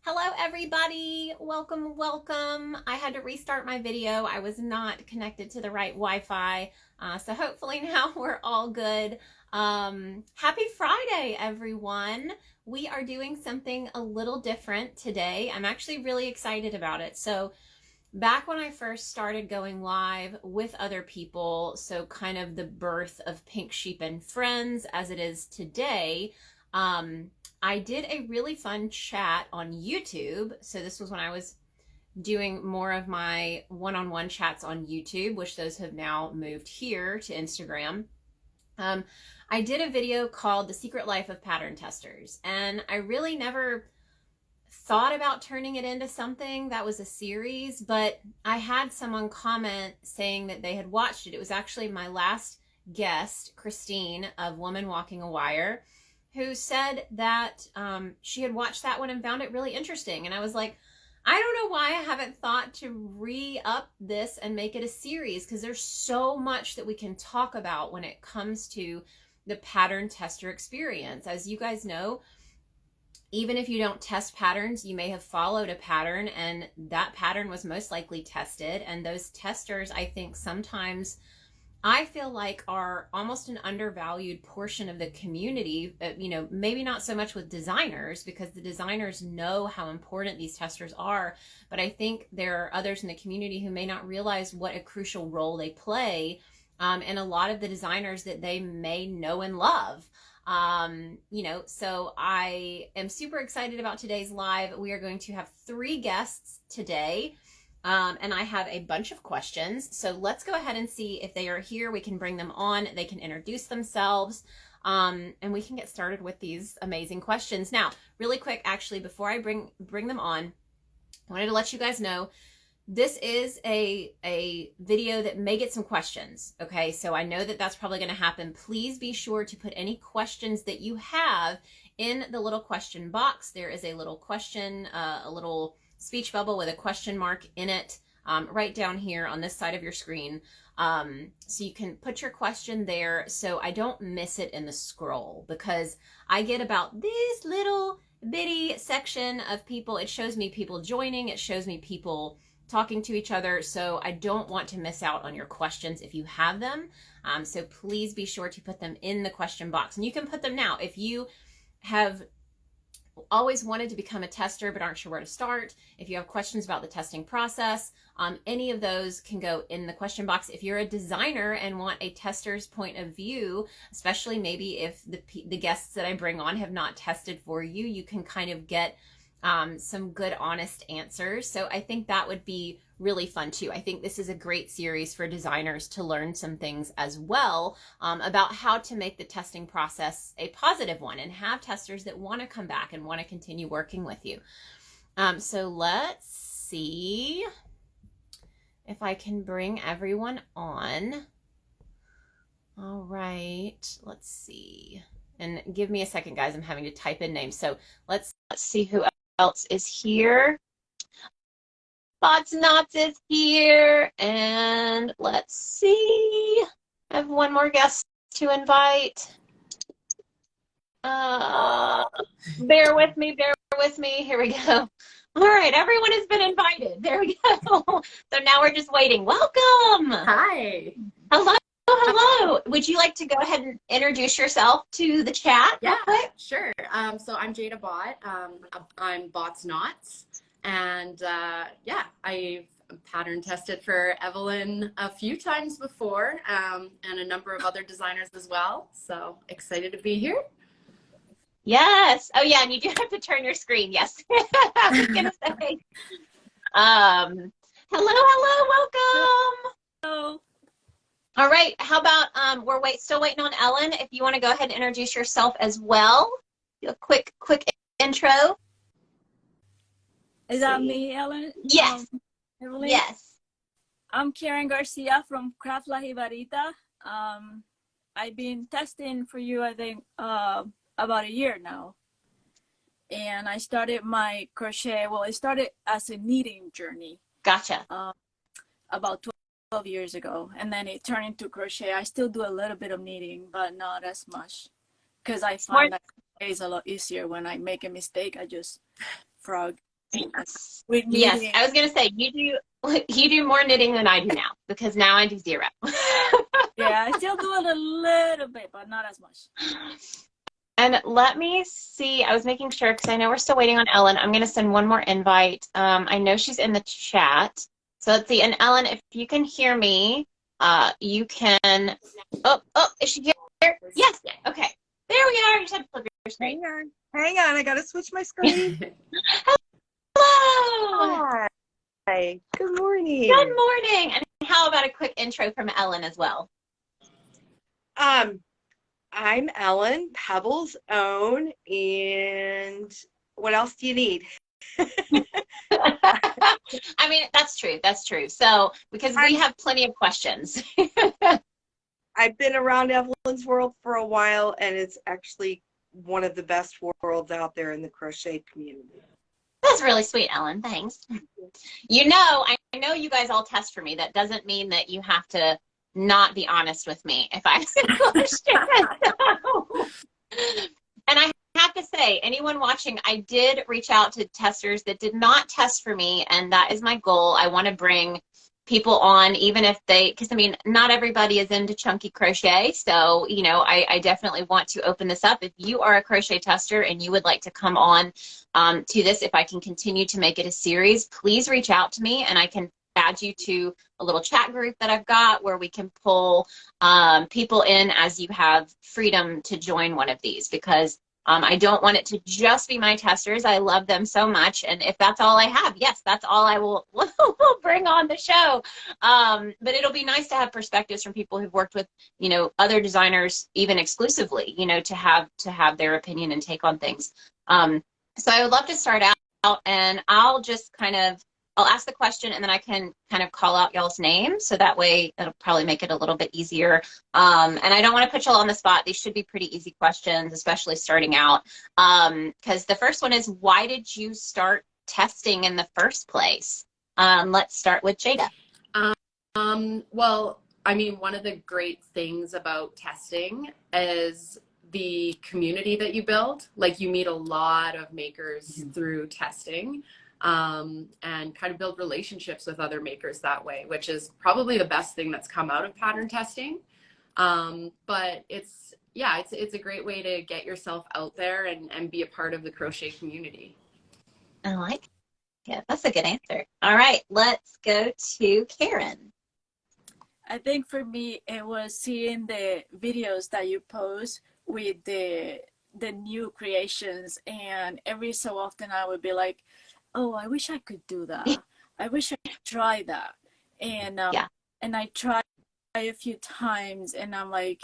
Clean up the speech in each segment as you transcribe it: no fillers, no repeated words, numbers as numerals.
Hello everybody, welcome. I had to restart my video. I was not connected to the right Wi-Fi, so hopefully now we're all good. Happy Friday, everyone. We are doing something a little different today. I'm actually really excited about it. So back when I first started going live with other people, so kind of the birth of Pink Sheep and Friends as it is today, I did a really fun chat on YouTube. So this was when I was doing more of my one-on-one chats on YouTube, which those have now moved here to Instagram. I did a video called The Secret Life of Pattern Testers, and I really never thought about turning it into something that was a series, but I had someone comment saying that they had watched it. It was actually my last guest, Christine of Woman Walking a Wire, who said that she had watched that one and found it really interesting. And I was like, I don't know why I haven't thought to re-up this and make it a series, because there's so much that we can talk about when it comes to the pattern tester experience. As you guys know, even if you don't test patterns, you may have followed a pattern and that pattern was most likely tested. And those testers, I think sometimes I feel like are almost an undervalued portion of the community, maybe not so much with designers, because the designers know how important these testers are. But I think there are others in the community who may not realize what a crucial role they play in a lot of the designers that they may know and love. So I am super excited about today's live. We are going to have 3 guests today. And I have a bunch of questions. So let's go ahead and see if they are here. We can bring them on. They can introduce themselves. And we can get started with these amazing questions. Now, really quick, actually, before I bring them on, I wanted to let you guys know this is a video that may get some questions. Okay, so I know that that's probably going to happen. Please be sure to put any questions that you have in the little question box. There is a little question, a little speech bubble with a question mark in it, right down here on this side of your screen. So you can put your question there so I don't miss it in the scroll, because I get about this little bitty section of people. It shows me people joining. It shows me people talking to each other. So I don't want to miss out on your questions if you have them. So please be sure to put them in the question box, and you can put them now. If you have always wanted to become a tester but aren't sure where to start, if you have questions about the testing process, any of those can go in the question box. If you're a designer and want a tester's point of view, especially maybe if the guests that I bring on have not tested for you, you can kind of get some good, honest answers. So I think that would be really fun too. I think this is a great series for designers to learn some things as well about how to make the testing process a positive one and have testers that want to come back and want to continue working with you. So let's see if I can bring everyone on. All right, let's see. And give me a second, guys. I'm having to type in names. So let's see who else is here. Bots Knots is here. And let's see. I have one more guest to invite. Bear with me. Here we go. All right, everyone has been invited. There we go. So now we're just waiting. Welcome. Hi. Hello. Would you like to go ahead and introduce yourself to the chat? Yeah, sure. So I'm Jada Bot. I'm Bots Knots. And yeah, I've pattern tested for Evelyn a few times before, and a number of other designers as well. So excited to be here. Yes. Oh yeah, and you do have to turn your screen. Yes. I was gonna say. Hello, welcome. Hello. All right. How about we're still waiting on Ellen. If you want to go ahead and introduce yourself as well. Do a quick intro. Is that me, Ellen? Yes. Evelyn? Yes. I'm Karen Garcia from Craft La Jibarita. I've been testing for you, I think, about a year now. And I started my crochet, well, it started as a knitting journey. Gotcha. About 12 years ago. And then it turned into crochet. I still do a little bit of knitting, but not as much. Because I find that crochet is a lot easier. When I make a mistake, I just frog with Yes, knitting. I was gonna say you do more knitting than I do now because now I do zero. Yeah, I still do it a little bit, but not as much. And let me see. I was making sure because I know we're still waiting on Ellen. I'm gonna send one more invite. I know she's in the chat. So let's see. And Ellen, if you can hear me, you can. Oh, is she here? Yes. Okay. There we are. You just have to flip your screen. Hang on. I got to switch my screen. Hello. Hi. Good morning. Good morning. And how about a quick intro from Ellen as well? I'm Ellen, Pebble's own, and what else do you need? I mean, that's true. That's true. So, because we have plenty of questions. I've been around Evelyn's world for a while, and it's actually one of the best worlds out there in the crochet community. That's really sweet, Ellen. Thanks. You know, I know you guys all test for me. That doesn't mean that you have to not be honest with me if I ask a question. And I have to say, anyone watching, I did reach out to testers that did not test for me, and that is my goal. I want to bring people on, even if because I mean, not everybody is into chunky crochet. So, you know, I definitely want to open this up. If you are a crochet tester and you would like to come on to this, if I can continue to make it a series, please reach out to me and I can add you to a little chat group that I've got where we can pull people in as you have freedom to join one of these, because I don't want it to just be my testers. I love them so much. And if that's all I have, yes, that's all I will bring on the show. But it'll be nice to have perspectives from people who've worked with, you know, other designers, even exclusively, you know, to have their opinion and take on things. So I would love to start out, and I'll just I'll ask the question and then I can kind of call out y'all's names. So that way it'll probably make it a little bit easier. And I don't want to put y'all on the spot. These should be pretty easy questions, especially starting out. Because the first one is, why did you start testing in the first place? Let's start with Jada. Well, I mean, one of the great things about testing is the community that you build. Like, you meet a lot of makers through testing. And kind of build relationships with other makers that way, which is probably the best thing that's come out of pattern testing. But it's a great way to get yourself out there and be a part of the crochet community. I like it. That's a good answer. All right, let's go to Karen. I think for me, it was seeing the videos that you post with the new creations, and every so often I would be like, oh, I wish I could do that. I wish I could try that. And and I tried a few times, and I'm like,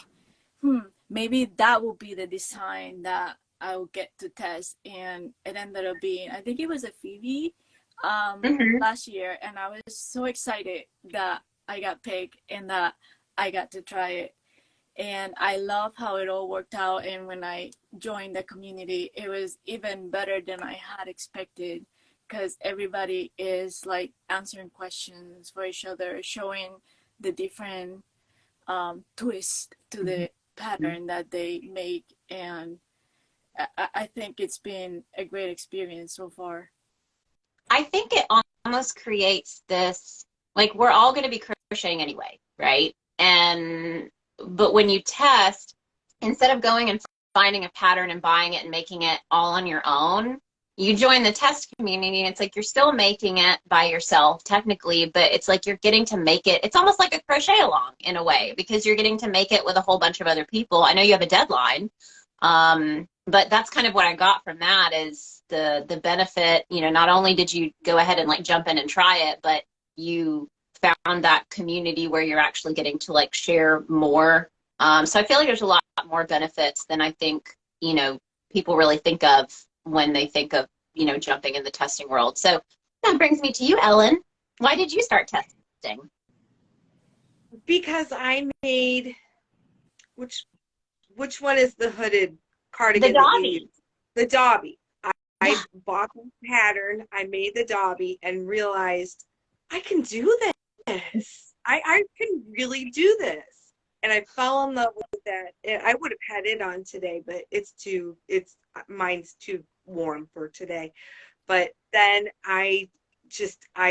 maybe that will be the design that I will get to test. And it ended up being, I think it was a Phoebe last year, and I was so excited that I got picked and that I got to try it. And I love how it all worked out. And when I joined the community, it was even better than I had expected, because everybody is like answering questions for each other, showing the different twists to the pattern that they make. And I think it's been a great experience so far. I think it almost creates this, like, we're all going to be crocheting anyway, right? But when you test, instead of going and finding a pattern and buying it and making it all on your own, you join the test community, and it's like you're still making it by yourself technically, but it's like you're getting to make it. It's almost like a crochet along in a way, because you're getting to make it with a whole bunch of other people. I know you have a deadline, but that's kind of what I got from that, is the benefit. You know, not only did you go ahead and like jump in and try it, but you found that community where you're actually getting to like share more. So I feel like there's a lot more benefits than I think, you know, people really think of when they think of, you know, jumping in the testing world. So that brings me to you, Ellen. Why did you start testing? Because I made, which one is the hooded cardigan? The Dobby. The Dobby. I bought the pattern, I made the Dobby, and realized I can do this. I can really do this. And I fell in love with that. I would have had it on today, but mine's too warm for today. But then I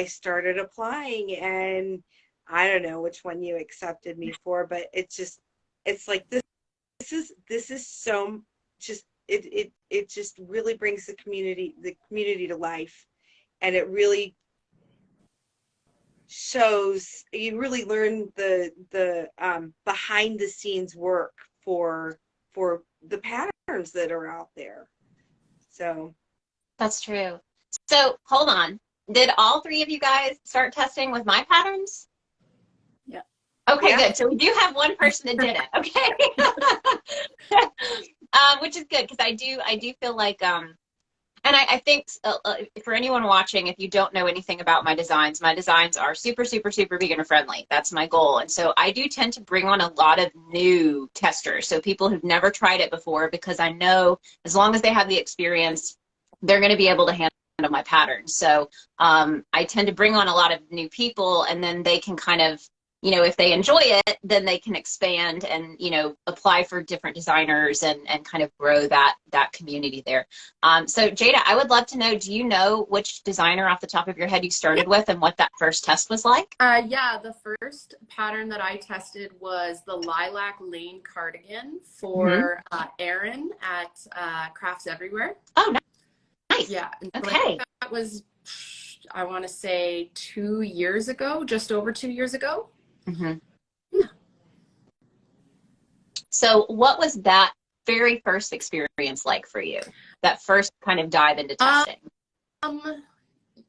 started applying, and I don't know which one you accepted me for, but it's like this is so just it just really brings the community to life, and it really shows, you really learn the behind the scenes work for the patterns that are out there. So That's true. So hold on. Did all three of you guys start testing with my patterns? Yeah. Okay, Yeah. good. So we do have one person that didn't. Okay. Which is good, because I do feel like and I think for anyone watching, if you don't know anything about my designs are super, super, super beginner friendly. That's my goal. And so I do tend to bring on a lot of new testers. So people who've never tried it before, because I know as long as they have the experience, they're going to be able to handle my patterns. So I tend to bring on a lot of new people, and then they can kind of, if they enjoy it, then they can expand and, apply for different designers and kind of grow that community there. So Jada, I would love to know, do you know which designer off the top of your head you started with and what that first test was like? Yeah, the first pattern that I tested was the Lilac Lane cardigan for Erin at Crafts Everywhere. Oh, nice. Yeah. Okay. So that was, I want to say 2 years ago, just over 2 years ago. Mm-hmm. Yeah. So what was that very first experience like for you? That first kind of dive into testing?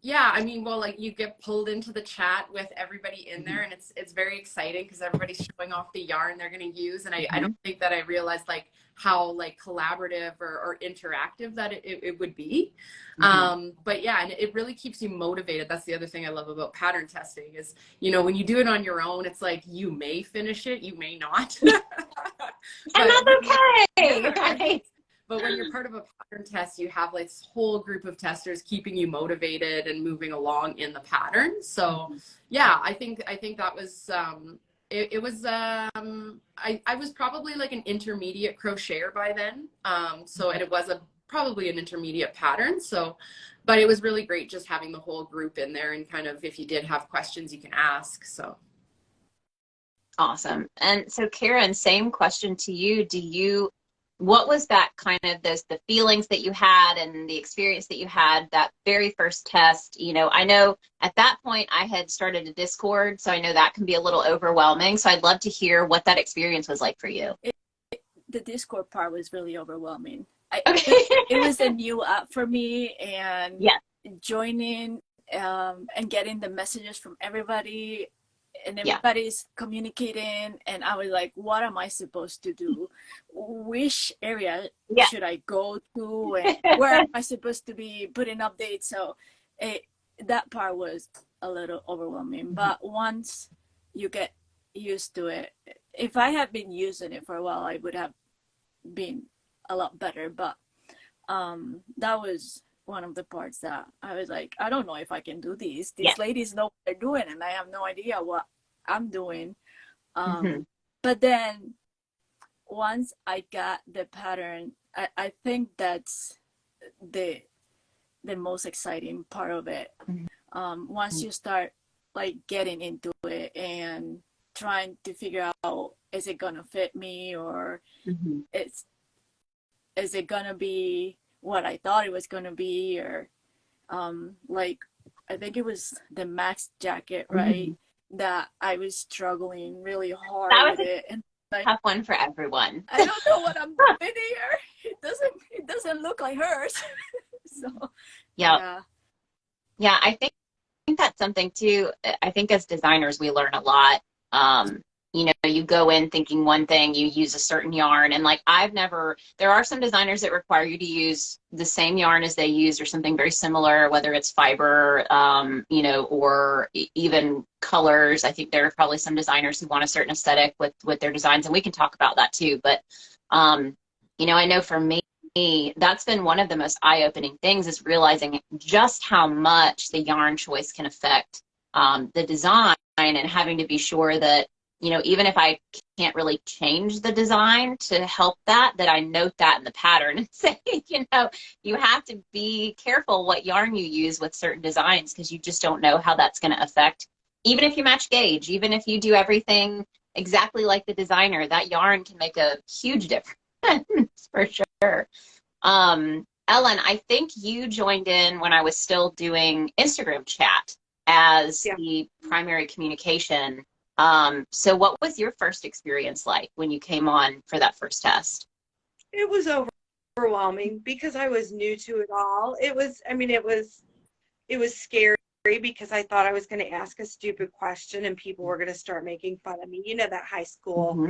Yeah, I mean, well, like you get pulled into the chat with everybody in there, and it's very exciting because everybody's showing off the yarn they're going to use, and I don't think that I realized like how like collaborative or interactive that it would be. But yeah, and it really keeps you motivated. That's the other thing I love about pattern testing is, when you do it on your own, it's like you may finish it, you may not. And that's okay. Right? But when you're part of a pattern test, you have like this whole group of testers keeping you motivated and moving along in the pattern. So yeah, I think that was it was I was probably like an intermediate crocheter by then. So it was probably an intermediate pattern. So, but it was really great just having the whole group in there, and kind of if you did have questions, you can ask. So awesome. And so Karen, same question to you. What was that kind of the feelings that you had and the experience that you had that very first test? I know at that point I had started a Discord, so I know that can be a little overwhelming. So I'd love to hear what that experience was like for you. The Discord part was really overwhelming. Okay. It was a new app for me, and joining and getting the messages from everybody, and everybody's communicating, and I was like, what am I supposed to do? Which area should I go to, and where am I supposed to be putting updates? So that part was a little overwhelming, but once you get used to it, if I had been using it for a while, I would have been a lot better. But that was one of the parts that I was like, I don't know if I can do these. These ladies know what they're doing, and I have no idea what I'm doing. But then once I got the pattern, I think that's the most exciting part of it. Once you start like getting into it and trying to figure out, is it gonna fit me, or is it gonna be what I thought it was gonna be, or like I think it was the Max jacket, right? That I was struggling really hard with it, and like, tough one for everyone. I don't know what I'm doing here. It doesn't look like hers. So yeah, I think that's something too. I think as designers we learn a lot. You go in thinking one thing, you use a certain yarn, and like there are some designers that require you to use the same yarn as they use or something very similar, whether it's fiber, or even colors. I think there are probably some designers who want a certain aesthetic with their designs, and we can talk about that too. But, I know for me, that's been one of the most eye-opening things, is realizing just how much the yarn choice can affect the design, and having to be sure that, even if I can't really change the design to help that, I note that in the pattern and say, you know, you have to be careful what yarn you use with certain designs, because you just don't know how that's going to affect, even if you match gauge, even if you do everything exactly like the designer, that yarn can make a huge difference for sure. Ellen, I think you joined in when I was still doing Instagram chat as the primary communication. So what was your first experience like when you came on for that first test? It was overwhelming because I was new to it all. It was, I mean, it was scary because I thought I was going to ask a stupid question and people were going to start making fun of me. You know, that high school,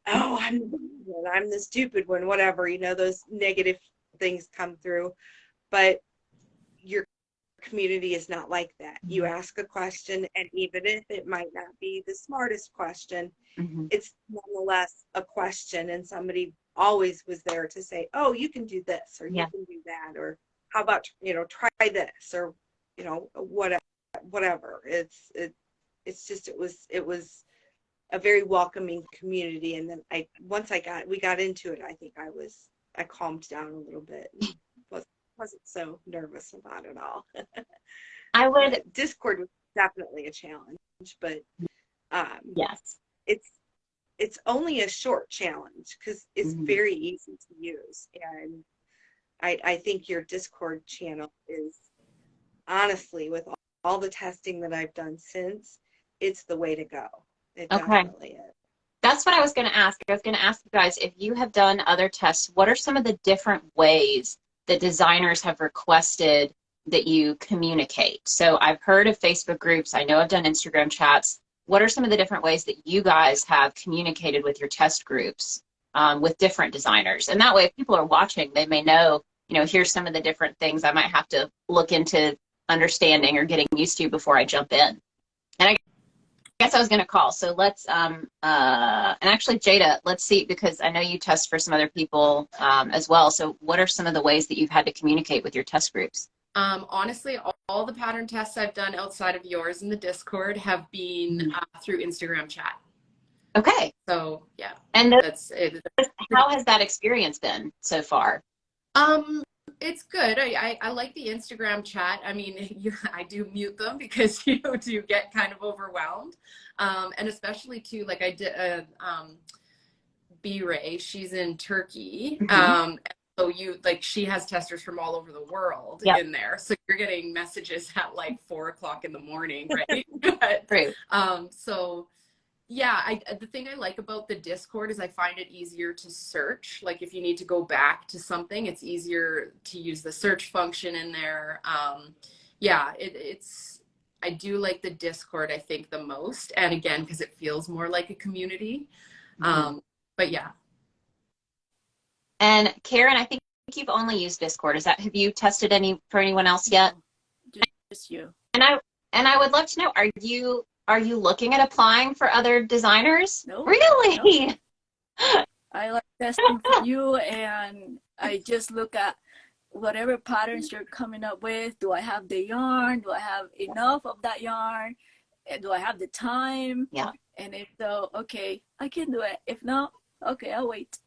oh, I'm the stupid one, whatever, you know, those negative things come through. But your community is not like that. You ask a question, and even if it might not be the smartest question, it's nonetheless a question, and somebody always was there to say, oh, you can do this, or you can do that, or how about, you know, try this, or, you know, whatever. It's just, it was a very welcoming community. And then once we got into it, I think I calmed down a little bit and wasn't so nervous about it all. Discord was definitely a challenge, but yes, it's only a short challenge because it's very easy to use. And I think your Discord channel is, honestly, with all the testing that I've done since, it's the way to go. It definitely is. That's what I was going to ask. I was going to ask you guys, if you have done other tests, what are some of the different ways that designers have requested that you communicate? So I've heard of Facebook groups. I know I've done Instagram chats. What are some of the different ways that you guys have communicated with your test groups with different designers? And that way, if people are watching, they may know, you know, here's some of the different things I might have to look into understanding or getting used to before I jump in. And I guess I was going to call. So let's, and actually, Jada, let's see, because I know you test for some other people as well. So what are some of the ways that you've had to communicate with your test groups? Honestly, all the pattern tests I've done outside of yours in the Discord have been through Instagram chat. Okay. So yeah. And that's it. How has that experience been so far? It's good. I like the Instagram chat. I mean, I do mute them because you do get kind of overwhelmed. And especially too, like I did, B-Ray, she's in Turkey. So she has testers from all over the world in there. So you're getting messages at like 4 o'clock in the morning, right? So yeah, the thing I like about the Discord is I find it easier to search. Like if you need to go back to something, it's easier to use the search function in there. Yeah, I do like the Discord, I think, the most. And again, because it feels more like a community. But yeah. And Karen, I think you've only used Discord. Have you tested for anyone else yet? Just you. And I would love to know, are you looking at applying for other designers? No. Really? No. I like testing for you, and I just look at whatever patterns you're coming up with. Do I have the yarn? Do I have enough of that yarn? Do I have the time? Yeah. And if so, okay, I can do it. If not, okay, I'll wait.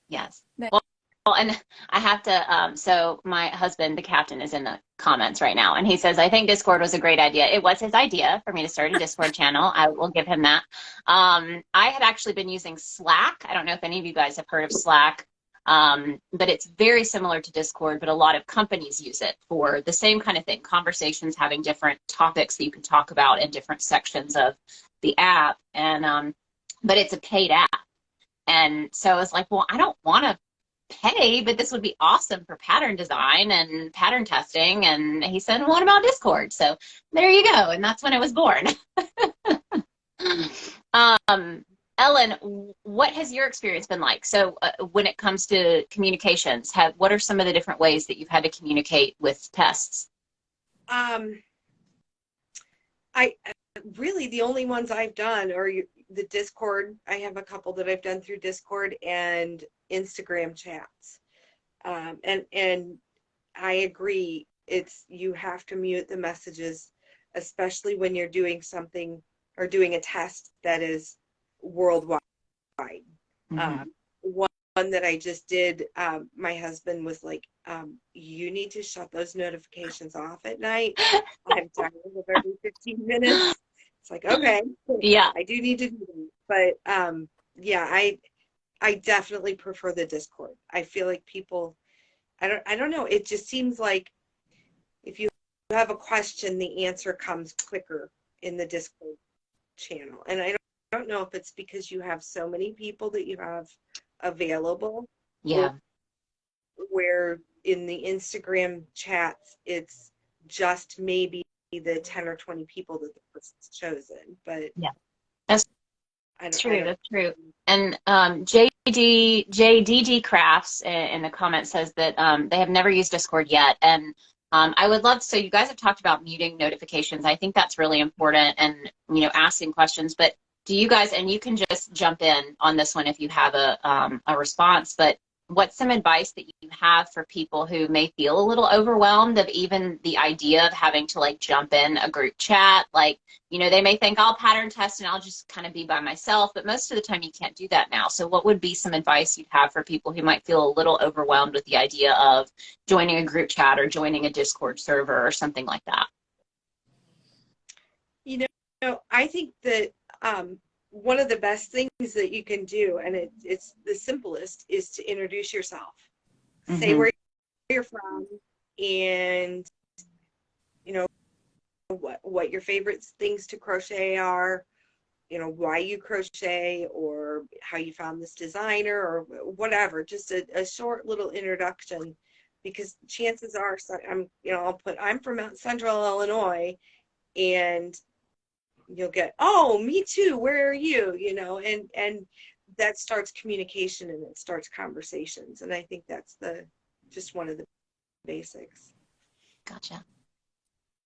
Yes. Well, and I have to, so my husband, the captain, is in the comments right now, and he says, I think Discord was a great idea. It was his idea for me to start a Discord channel. I will give him that. I had actually been using Slack. I don't know if any of you guys have heard of Slack, but it's very similar to Discord, but a lot of companies use it for the same kind of thing, conversations, having different topics that you can talk about in different sections of the app. And, but it's a paid app. And so I was like, well, I don't want to pay, but this would be awesome for pattern design and pattern testing. And he said, what about Discord? So there you go. And that's when it was born. Ellen, what has your experience been like? So when it comes to communications, what are some of the different ways that you've had to communicate with tests? I really, the only ones I've done are the Discord. I have a couple that I've done through Discord and Instagram chats. And I agree, you have to mute the messages, especially when you're doing something or doing a test that is worldwide. Mm-hmm. One that I just did, my husband was like, you need to shut those notifications off at night. I'm tired of every 15 minutes. It's like, okay, Yeah. I do need to do that. But yeah, I definitely prefer the Discord. I feel like people, I don't know. It just seems like if you have a question, the answer comes quicker in the Discord channel. And I don't know if it's because you have so many people that you have available, Yeah. where in the Instagram chats, it's just maybe the 10 or 20 people that the person's chosen. But Yeah. That's true. I That's true. And JDG Crafts in the comments says that they have never used Discord yet. And I would love, so you guys have talked about muting notifications. I think that's really important, and, you know, asking questions. But do you guys, and you can just jump in on this one if you have a response, but what's some advice that you have for people who may feel a little overwhelmed of even the idea of having to like jump in a group chat? Like, you know, they may think I'll pattern test and I'll just kind of be by myself, but most of the time you can't do that now. So what would be some advice you'd have for people who might feel a little overwhelmed with the idea of joining a group chat or joining a Discord server or something like that? You know, I think that one of the best things that you can do, and it's the simplest, is to introduce yourself. Mm-hmm. Say where you're from, and you know what your favorite things to crochet are, you know, why you crochet, or how you found this designer, or whatever. Just a short little introduction, because chances are, I'm from Central Illinois, and you'll get, oh, me too, where are you, you know, and that starts communication, and it starts conversations. And I think that's just one of the basics. Gotcha.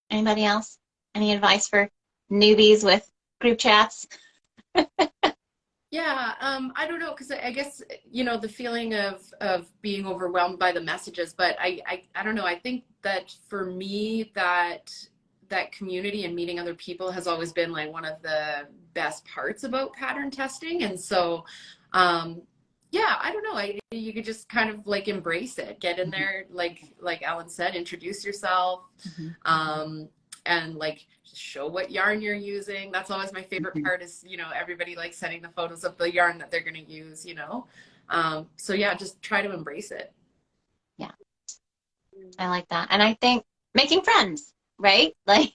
Anybody else? Any advice for newbies with group chats? Yeah, I don't know, because I guess, you know, the feeling of being overwhelmed by the messages, but I don't know. I think that for me, that community and meeting other people has always been like one of the best parts about pattern testing. And so, yeah, I don't know. You could just kind of like embrace it, get in there, like Ellen said, introduce yourself, and like show what yarn you're using. That's always my favorite part, is, you know, everybody like sending the photos of the yarn that they're going to use, you know. So yeah, just try to embrace it. Yeah, I like that. And I think making friends, right? Like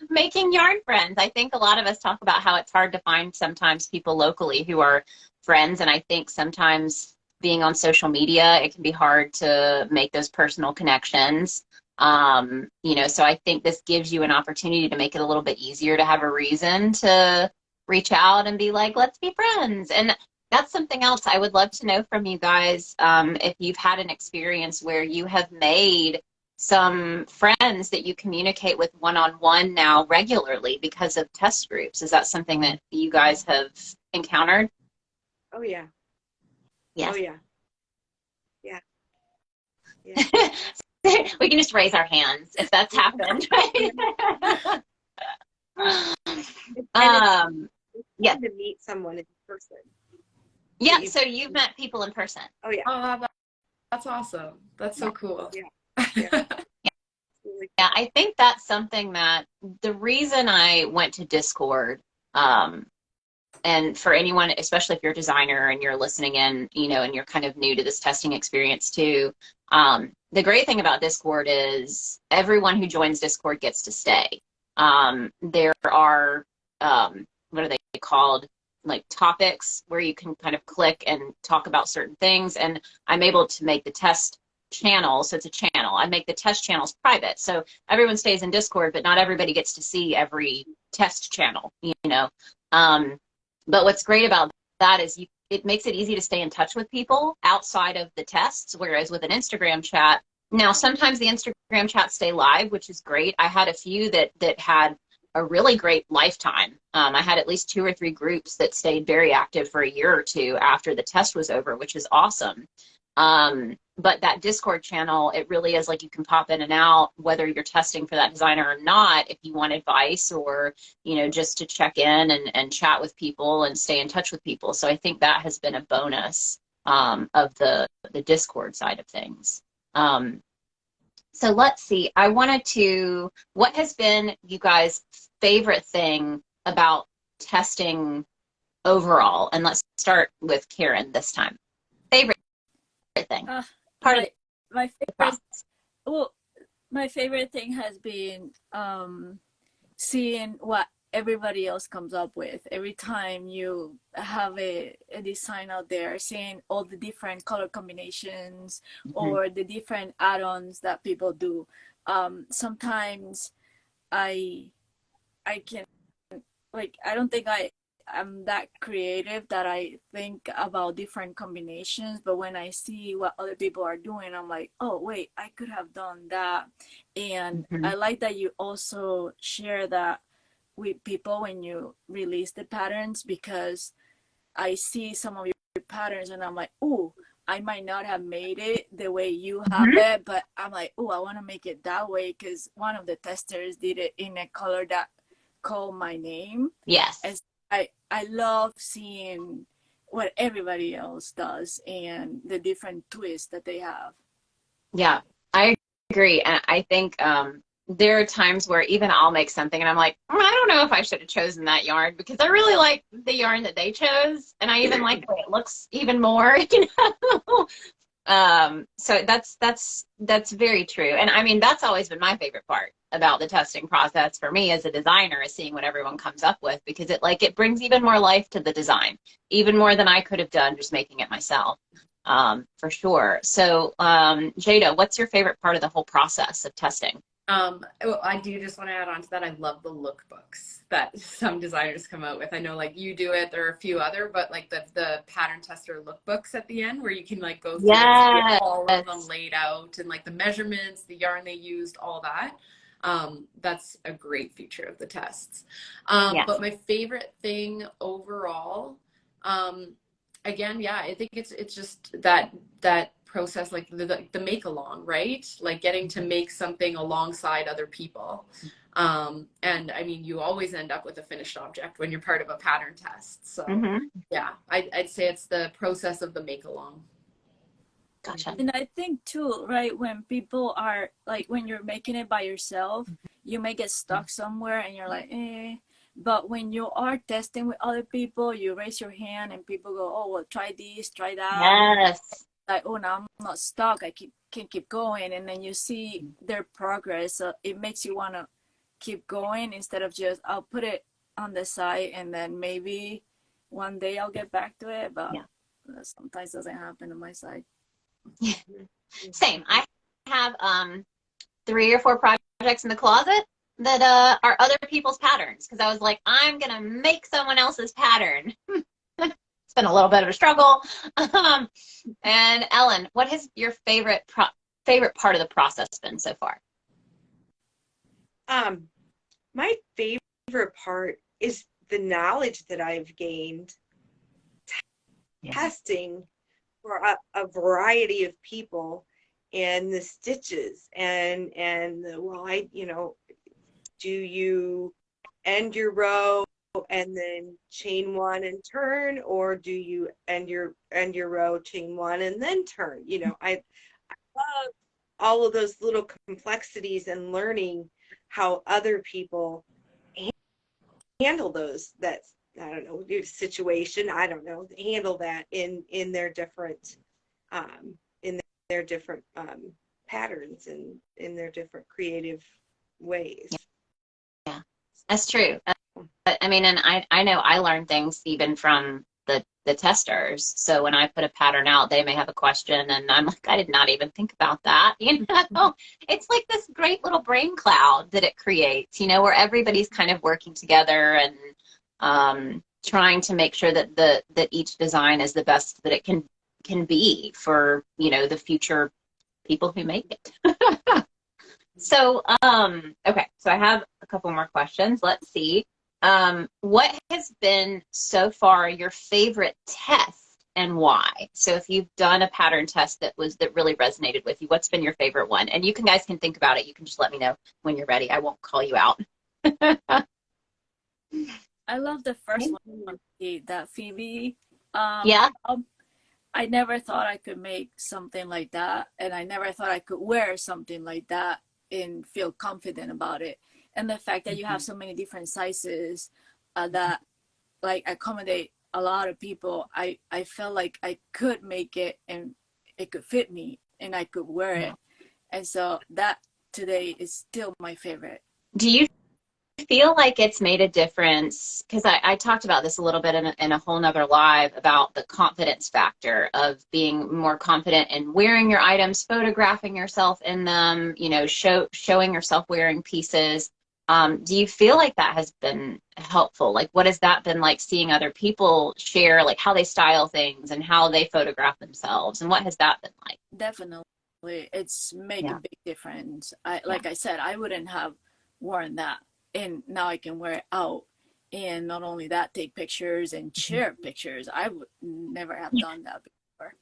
making yarn friends. I think a lot of us talk about how it's hard to find sometimes people locally who are friends. And I think sometimes being on social media, it can be hard to make those personal connections. You know, so I think this gives you an opportunity to make it a little bit easier to have a reason to reach out and be like, let's be friends. And that's something else I would love to know from you guys. If you've had an experience where you have made some friends that you communicate with one-on-one now regularly because of test groups. Is that something that you guys have encountered? Oh yeah. Yeah. Oh yeah. Yeah. Yeah. We can just raise our hands if that's happened. Yeah. To meet someone in person. Yeah. So you've met people in person. Oh yeah. Oh, that's awesome. That's so cool. Yeah. Yeah. Yeah, I think that's something that the reason I went to Discord, and for anyone, especially if you're a designer and you're listening in, you know, and you're kind of new to this testing experience too, the great thing about Discord is everyone who joins Discord gets to stay. There are, what are they called? Like topics where you can kind of click and talk about certain things. And I'm able to make the test channel, so it's a channel. I make the test channels private, so everyone stays in Discord, but not everybody gets to see every test channel, you know. But what's great about that is it makes it easy to stay in touch with people outside of the tests, whereas with an Instagram chat, now sometimes the Instagram chats stay live, which is great. I had a few that had a really great lifetime. I had at least 2 or 3 groups that stayed very active for a year or two after the test was over, which is awesome. But that Discord channel, it really is like you can pop in and out, whether you're testing for that designer or not, if you want advice or, you know, just to check in and chat with people and stay in touch with people. So I think that has been a bonus of the Discord side of things. So let's see, what has been you guys' favorite thing about testing overall? And let's start with Karen this time. Favorite thing. Part of my the favorite. process. Well, my favorite thing has been seeing what everybody else comes up with. Every time you have a design out there, seeing all the different color combinations or the different add-ons that people do. Sometimes I can, like, I don't think I'm that creative that I think about different combinations, but when I see what other people are doing, I'm like, oh wait, I could have done that. And I like that you also share that with people when you release the patterns, because I see some of your patterns and I'm like, oh, I might not have made it the way you have it, but I'm like, oh, I want to make it that way because one of the testers did it in a color that called my name. Yes. And I love seeing what everybody else does and the different twists that they have. Yeah, I agree. And I think there are times where even I'll make something and I'm like, I don't know if I should have chosen that yarn because I really like the yarn that they chose. And I even like the way it looks even more, you know? So that's very true. And I mean, that's always been my favorite part about the testing process for me as a designer, is seeing what everyone comes up with, because it brings even more life to the design, even more than I could have done just making it myself, for sure. So Jada, what's your favorite part of the whole process of testing? I do just want to add on to that. I love the lookbooks that some designers come out with. I know like you do it, there are a few other, but like the pattern tester lookbooks at the end where you can like go through and see all of them laid out and like the measurements, the yarn they used, all that. That's a great feature of the tests. But my favorite thing overall, again, yeah, I think it's just that process, like the make along, right? Like getting to make something alongside other people. And I mean, you always end up with a finished object when you're part of a pattern test. So yeah, I'd say it's the process of the make along. Gotcha. And I think too, right, when people are like, when you're making it by yourself, you may get stuck somewhere and you're like, eh. But when you are testing with other people, you raise your hand and people go, oh, well, try this, try that. Yes. Like, oh, now I'm not stuck. I can keep going. And then you see their progress. So it makes you want to keep going instead of just, I'll put it on the side and then maybe one day I'll get back to it. But that sometimes doesn't happen on my side. Same. I have 3 or 4 projects in the closet that are other people's patterns, because I was like, I'm gonna make someone else's pattern. It's been a little bit of a struggle. And Ellen, what has your favorite part of the process been so far? My favorite part is the knowledge that I've gained testing for a variety of people, and the stitches and do you end your row and then chain 1 and turn, or do you end your row, chain 1 and then turn? You know, I love all of those little complexities and learning how other people handle those. That's, I don't know, situation. I don't know, handle that in their different patterns and in their different creative ways. Yeah, that's true. But I mean, and I know I learned things even from the testers. So when I put a pattern out, they may have a question and I'm like, I did not even think about that. You know, it's like this great little brain cloud that it creates, you know, where everybody's kind of working together and trying to make sure that that each design is the best that it can be for, you know, the future people who make it. So, okay, so I have a couple more questions. Let's see. What has been so far your favorite test and why? So if you've done a pattern test that really resonated with you, what's been your favorite one? And you guys can think about it. You can just let me know when you're ready. I won't call you out. I love the first one, the Phoebe. Yeah. I never thought I could make something like that, and I never thought I could wear something like that and feel confident about it. And the fact that you have so many different sizes that like accommodate a lot of people, I felt like I could make it and it could fit me and I could wear it. And so that today is still my favorite. Do you feel like it's made a difference? Because I talked about this a little bit in a whole nother live about the confidence factor of being more confident in wearing your items, photographing yourself in them, you know, showing yourself wearing pieces. Do you feel like that has been helpful? Like, what has that been like, seeing other people share, like, how they style things and how they photograph themselves? And what has that been like? Definitely. It's made a big difference. Like I said, I wouldn't have worn that. And now I can wear it out. And not only that, take pictures and share pictures. I would never have done that before.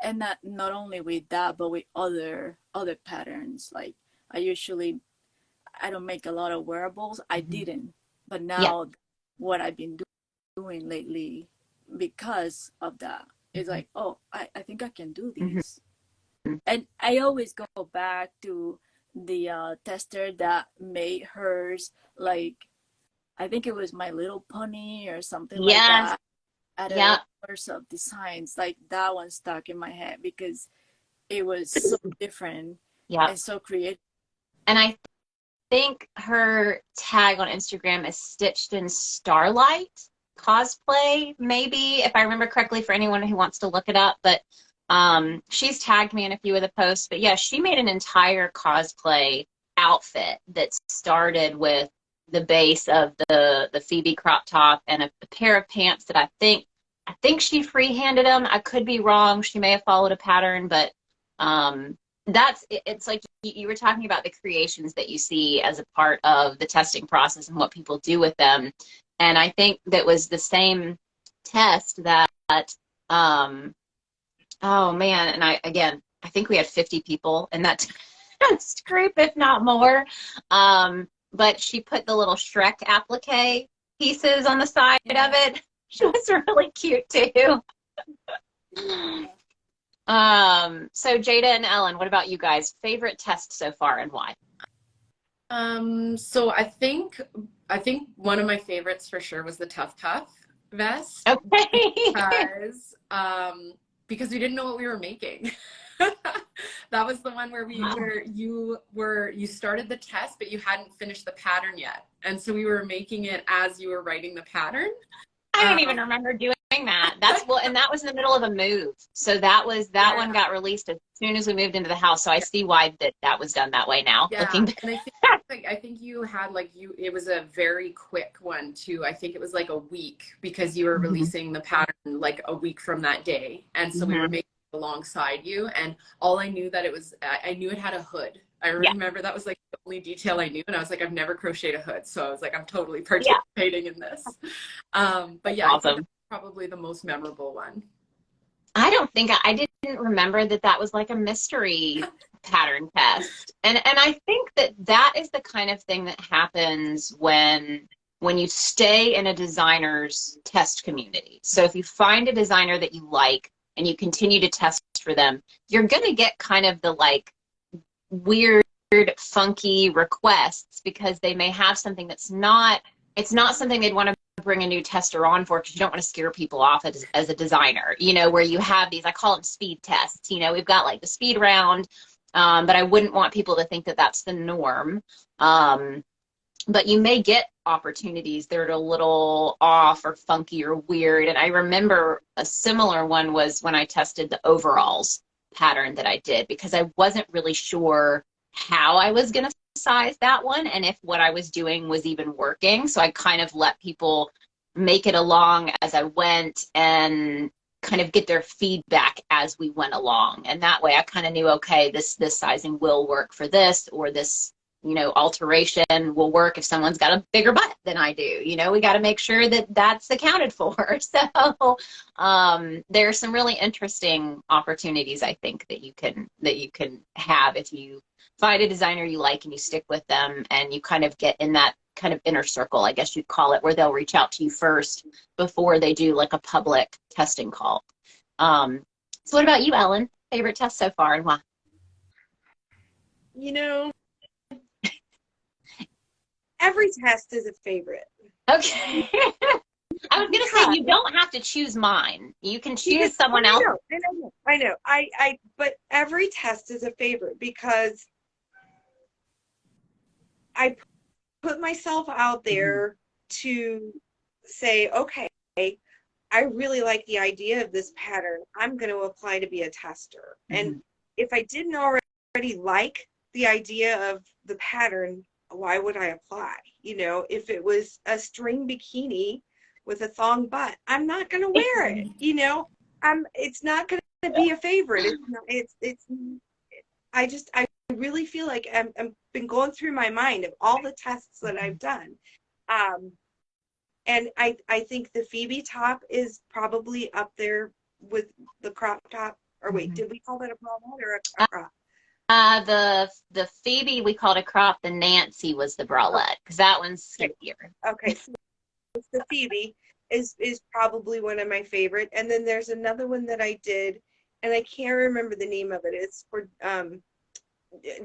And that not only with that, but with other patterns. Like I don't make a lot of wearables. I didn't. But now what I've been doing lately because of that is like, oh, I think I can do these. And I always go back to the tester that made hers, like I think it was My Little Pony or something like that, at a course of designs. Like that one stuck in my head because it was so different and so creative. And I think her tag on Instagram is Stitched in Starlight Cosplay, maybe, if I remember correctly, for anyone who wants to look it up. But she's tagged me in a few of the posts. But yeah, she made an entire cosplay outfit that started with the base of the Phoebe crop top and a pair of pants that I think she free-handed them. I could be wrong. She may have followed a pattern, but it's like you were talking about the creations that you see as a part of the testing process and what people do with them. And I think that was the same test that, oh man, and I think we had 50 people in that test group, if not more. But she put the little Shrek applique pieces on the side of it. She was really cute too. So Jada and Ellen, what about you guys? Favorite test so far and why? So I think one of my favorites for sure was the Tough Puff vest. Okay. Because we didn't know what we were making. That was the one where you started the test, but you hadn't finished the pattern yet. And so we were making it as you were writing the pattern. I don't even remember doing that. And that was in the middle of a move. So that one got released as soon as we moved into the house. So I see why that was done that way now. Yeah. Looking back. And I think you had it was a very quick one too. I think it was like a week because you were releasing the pattern like a week from that day. And so we were making it alongside you. And all I knew I knew it had a hood. I remember that was like the only detail I knew. And I was like, I've never crocheted a hood. So I was like, I'm totally participating in this. But yeah, awesome. I think that's probably the most memorable one. I didn't remember that was like a mystery pattern test. And I think that is the kind of thing that happens when you stay in a designer's test community. So if you find a designer that you like and you continue to test for them, you're going to get kind of the like weird, funky requests because they may have something it's not something they'd want to bring a new tester on for, because you don't want to scare people off as a designer, where you have these, I call them speed tests. We've got like the speed round, but I wouldn't want people to think that that's the norm. But you may get opportunities that are a little off or funky or weird. And I remember a similar one was when I tested the overalls pattern that I did, because I wasn't really sure how I was going to size that one and if what I was doing was even working. So I kind of let people make it along as I went and kind of get their feedback as we went along. And that way I kind of knew, okay, this sizing will work for this, or this alteration will work if someone's got a bigger butt than I do. We got to make sure that that's accounted for. So there's some really interesting opportunities, I think, that you can have if you find a designer you like and you stick with them and you kind of get in that kind of inner circle, I guess you'd call it, where they'll reach out to you first before they do like a public testing call. So what about you, Ellen? Favorite test so far and why? Every test is a favorite. Okay. I was going to say, you don't have to choose mine. You can choose someone else. I know. But every test is a favorite because I put myself out there to say, okay, I really like the idea of this pattern. I'm going to apply to be a tester. And if I didn't already like the idea of the pattern, why would I apply? If it was a string bikini with a thong butt, I'm not going to wear it. It's not going to be a favorite. I really feel like I've been going through my mind of all the tests that I've done. And I think the Phoebe top is probably up there with the crop top. Or wait, did we call that a bralette or a crop? The Phoebe, we called a crop. The Nancy was the bralette because that one's skinnier. Okay, so the Phoebe is probably one of my favorite. And then there's another one that I did, and I can't remember the name of it. It's for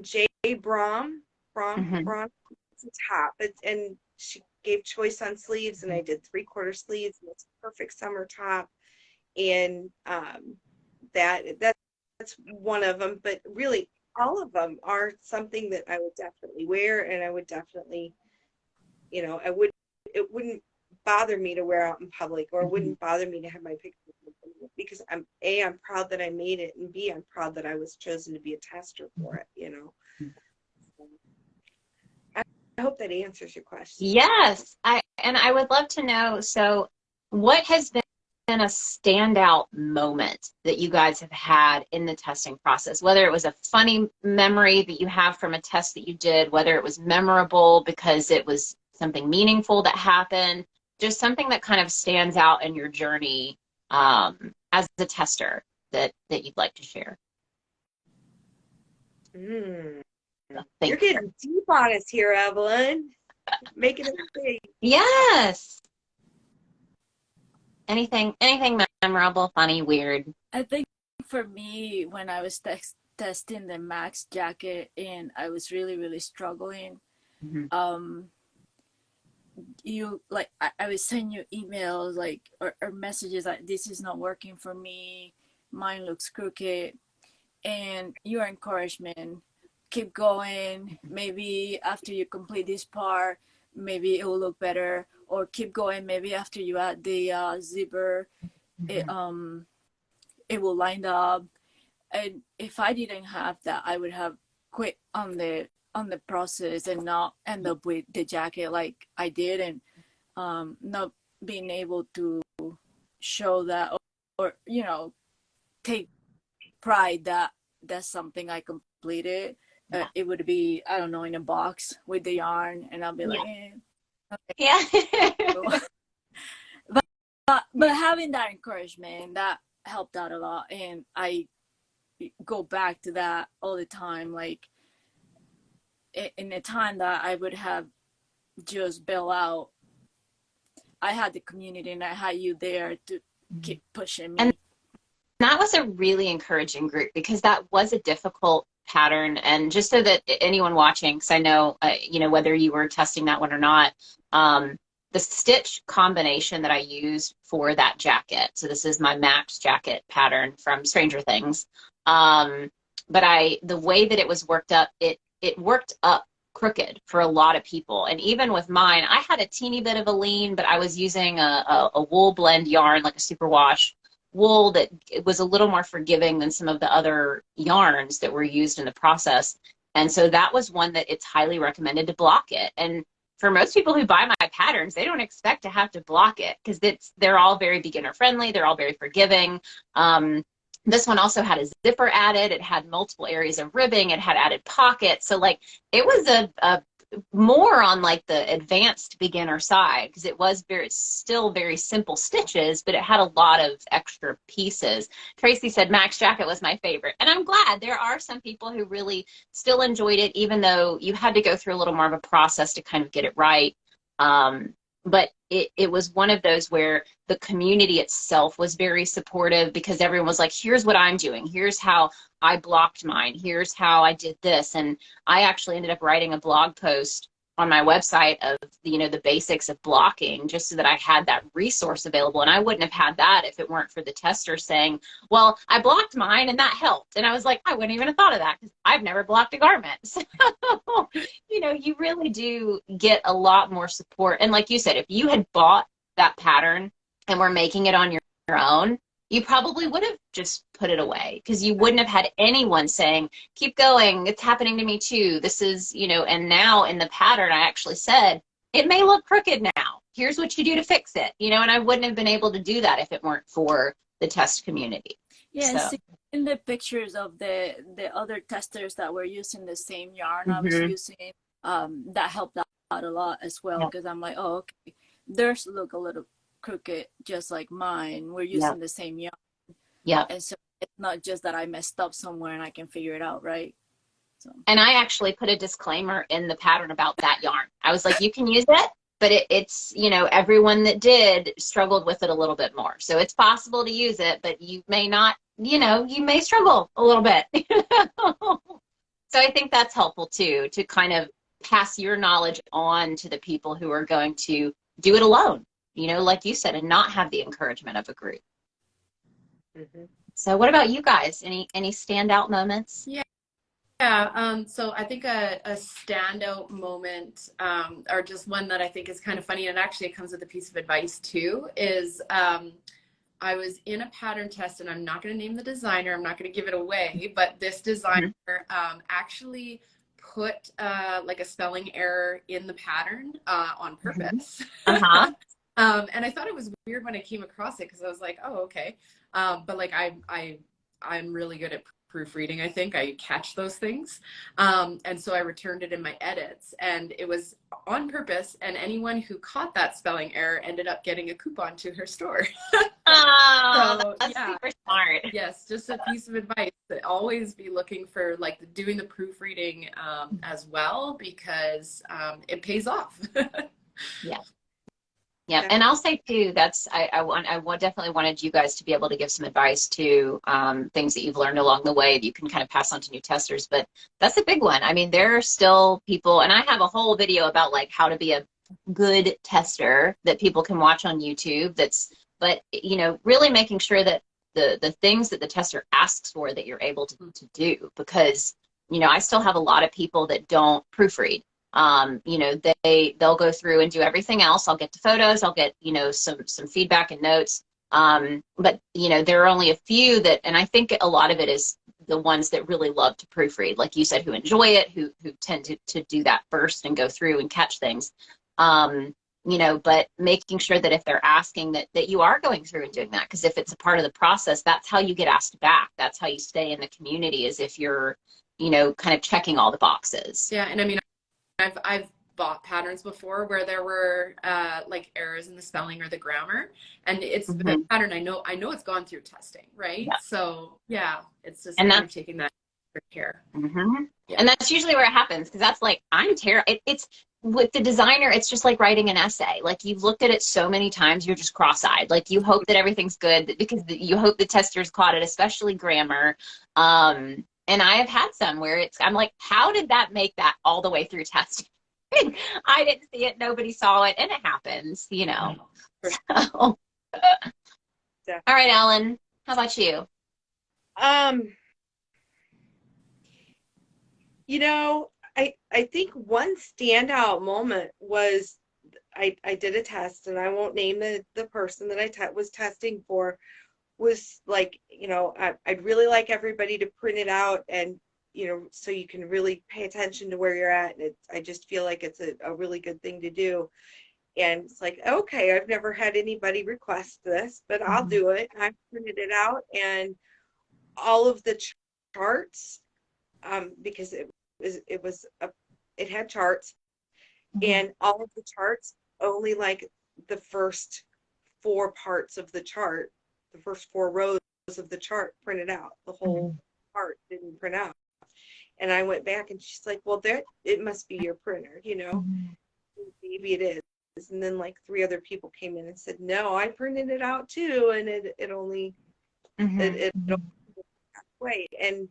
J. Brom. It's a top. And she gave choice on sleeves, and I did 3/4 sleeves, and it's a perfect summer top. And that's one of them. But really, all of them are something that I would definitely wear, and I would definitely, it wouldn't bother me to wear out in public, or it wouldn't bother me to have my picture because I'm proud that I made it, and B, I'm proud that I was chosen to be a tester for it, I hope that answers your question. Yes, I would love to know, so what has been a standout moment that you guys have had in the testing process, whether it was a funny memory that you have from a test that you did, whether it was memorable because it was something meaningful that happened, just something that kind of stands out in your journey as a tester that you'd like to share. You're getting deep on us here, Evelyn. Making it big. Yes. Anything memorable, funny, weird? I think for me, when I was testing the Max jacket and I was really, really struggling, I would send you emails or messages like, this is not working for me, mine looks crooked, and your encouragement, keep going, maybe after you complete this part maybe it will look better, or keep going, maybe after you add the zipper it will line up. And if I didn't have that, I would have quit on the process and not end up with the jacket like I did, and not being able to show that or take pride that that's something I completed. It would be, I don't know, in a box with the yarn, and I'll be like, okay. Yeah. but having that encouragement, that helped out a lot, and I go back to that all the time. Like in the time that I would have just bail out, I had the community and I had you there to keep pushing me. And that was a really encouraging group, because that was a difficult pattern. And just so that anyone watching, because I know, whether you were testing that one or not, the stitch combination that I used for that jacket. So this is my Max jacket pattern from Stranger Things. But the way that it was worked up, it worked up crooked for a lot of people. And even with mine, I had a teeny bit of a lean, but I was using a wool blend yarn, like a superwash wool, that it was a little more forgiving than some of the other yarns that were used in the process. And so that was one that it's highly recommended to block it. And for most people who buy my patterns, they don't expect to have to block it, because they're all very beginner friendly. They're all very forgiving. This one also had a zipper added. It had multiple areas of ribbing. It had added pockets. So like it was a more on like the advanced beginner side, because it was still very simple stitches, but it had a lot of extra pieces. Tracy said Max Jacket was my favorite, and I'm glad. There are some people who really still enjoyed it, even though you had to go through a little more of a process to kind of get it right. But it was one of those where the community itself was very supportive, because everyone was like, here's what I'm doing. Here's how I blocked mine. Here's how I did this. And I actually ended up writing a blog post on my website of, the basics of blocking, just so that I had that resource available. And I wouldn't have had that if it weren't for the tester saying, well, I blocked mine and that helped. And I was like, I wouldn't even have thought of that, because I've never blocked a garment. So, you really do get a lot more support. And like you said, if you had bought that pattern and were making it on your own, you probably would have just put it away, because you wouldn't have had anyone saying, keep going, it's happening to me too. This is, and now in the pattern, I actually said, it may look crooked now. Here's what you do to fix it, and I wouldn't have been able to do that if it weren't for the test community. Yeah, So. in the pictures of the other testers that were using the same yarn I was using, that helped out a lot as well, because I'm like, oh, okay, theirs look a little crooked just like mine. We're using the same yarn. Yeah. And so it's not just that I messed up somewhere and I can figure it out, right? So. And I actually put a disclaimer in the pattern about that yarn. I was like, you can use it, but it's, everyone that did struggled with it a little bit more. So it's possible to use it, but you may not, you may struggle a little bit. So I think that's helpful too, to kind of pass your knowledge on to the people who are going to do it alone, like you said, and not have the encouragement of a group. So what about you guys? Any standout moments? Yeah, so I think a standout moment, or just one that I think is kind of funny, and actually it comes with a piece of advice too, is I was in a pattern test, and I'm not going to name the designer, I'm not going to give it away, but this designer actually put like a spelling error in the pattern on purpose. And I thought it was weird when I came across it, because I was like, oh, okay. But like I'm really good at proofreading. I think I catch those things. And so I returned it in my edits, and it was on purpose. And anyone who caught that spelling error ended up getting a coupon to her store. Oh, so, that's super smart. Yes, just a piece of advice, that always be looking for like doing the proofreading as well, because it pays off. Yeah, and I'll say too, that's I definitely wanted you guys to be able to give some advice to things that you've learned along the way that you can kind of pass on to new testers. But that's a big one. I mean, there are still people, and I have a whole video about like how to be a good tester that people can watch on YouTube. But really making sure that the things that the tester asks for, that you're able to do, because I still have a lot of people that don't proofread. They'll go through and do everything else. I'll get the photos, I'll get, some feedback and notes. But there are only a few that, and I think a lot of it is the ones that really love to proofread, like you said, who enjoy it, who tend to do that first and go through and catch things. But making sure that if they're asking that you are going through and doing that, because if it's a part of the process, that's how you get asked back. That's how you stay in the community, is if you're, kind of checking all the boxes. Yeah. And I mean, I've bought patterns before where there were like errors in the spelling or the grammar, and it's the pattern I know it's gone through testing, right? Yeah. So yeah, it's just kind of taking that care. Yeah. And that's usually where it happens, because that's like, I'm terrible. It's with the designer, it's just like writing an essay. Like, you've looked at it so many times, you're just cross-eyed. Like, you hope that everything's good, because you hope the testers caught it, especially grammar. And I have had some where I'm like, how did that make that all the way through testing? I didn't see it, nobody saw it, and it happens, So. All right, Ellen, how about you? I think one standout moment was I did a test, and I won't name the person that I was testing for, was like, I'd really like everybody to print it out, and so you can really pay attention to where you're at, and I just feel like it's a really good thing to do. And it's like, okay, I've never had anybody request this, but I'll do it. I printed it out, and all of the charts, because it had charts, and all of the charts, only like the first 4 parts of the chart, the first 4 rows of the chart printed out. The whole part didn't print out. And I went back and she's like, well, it must be your printer, maybe it is. And then like 3 other people came in and said, no, I printed it out too. And it only, it way. And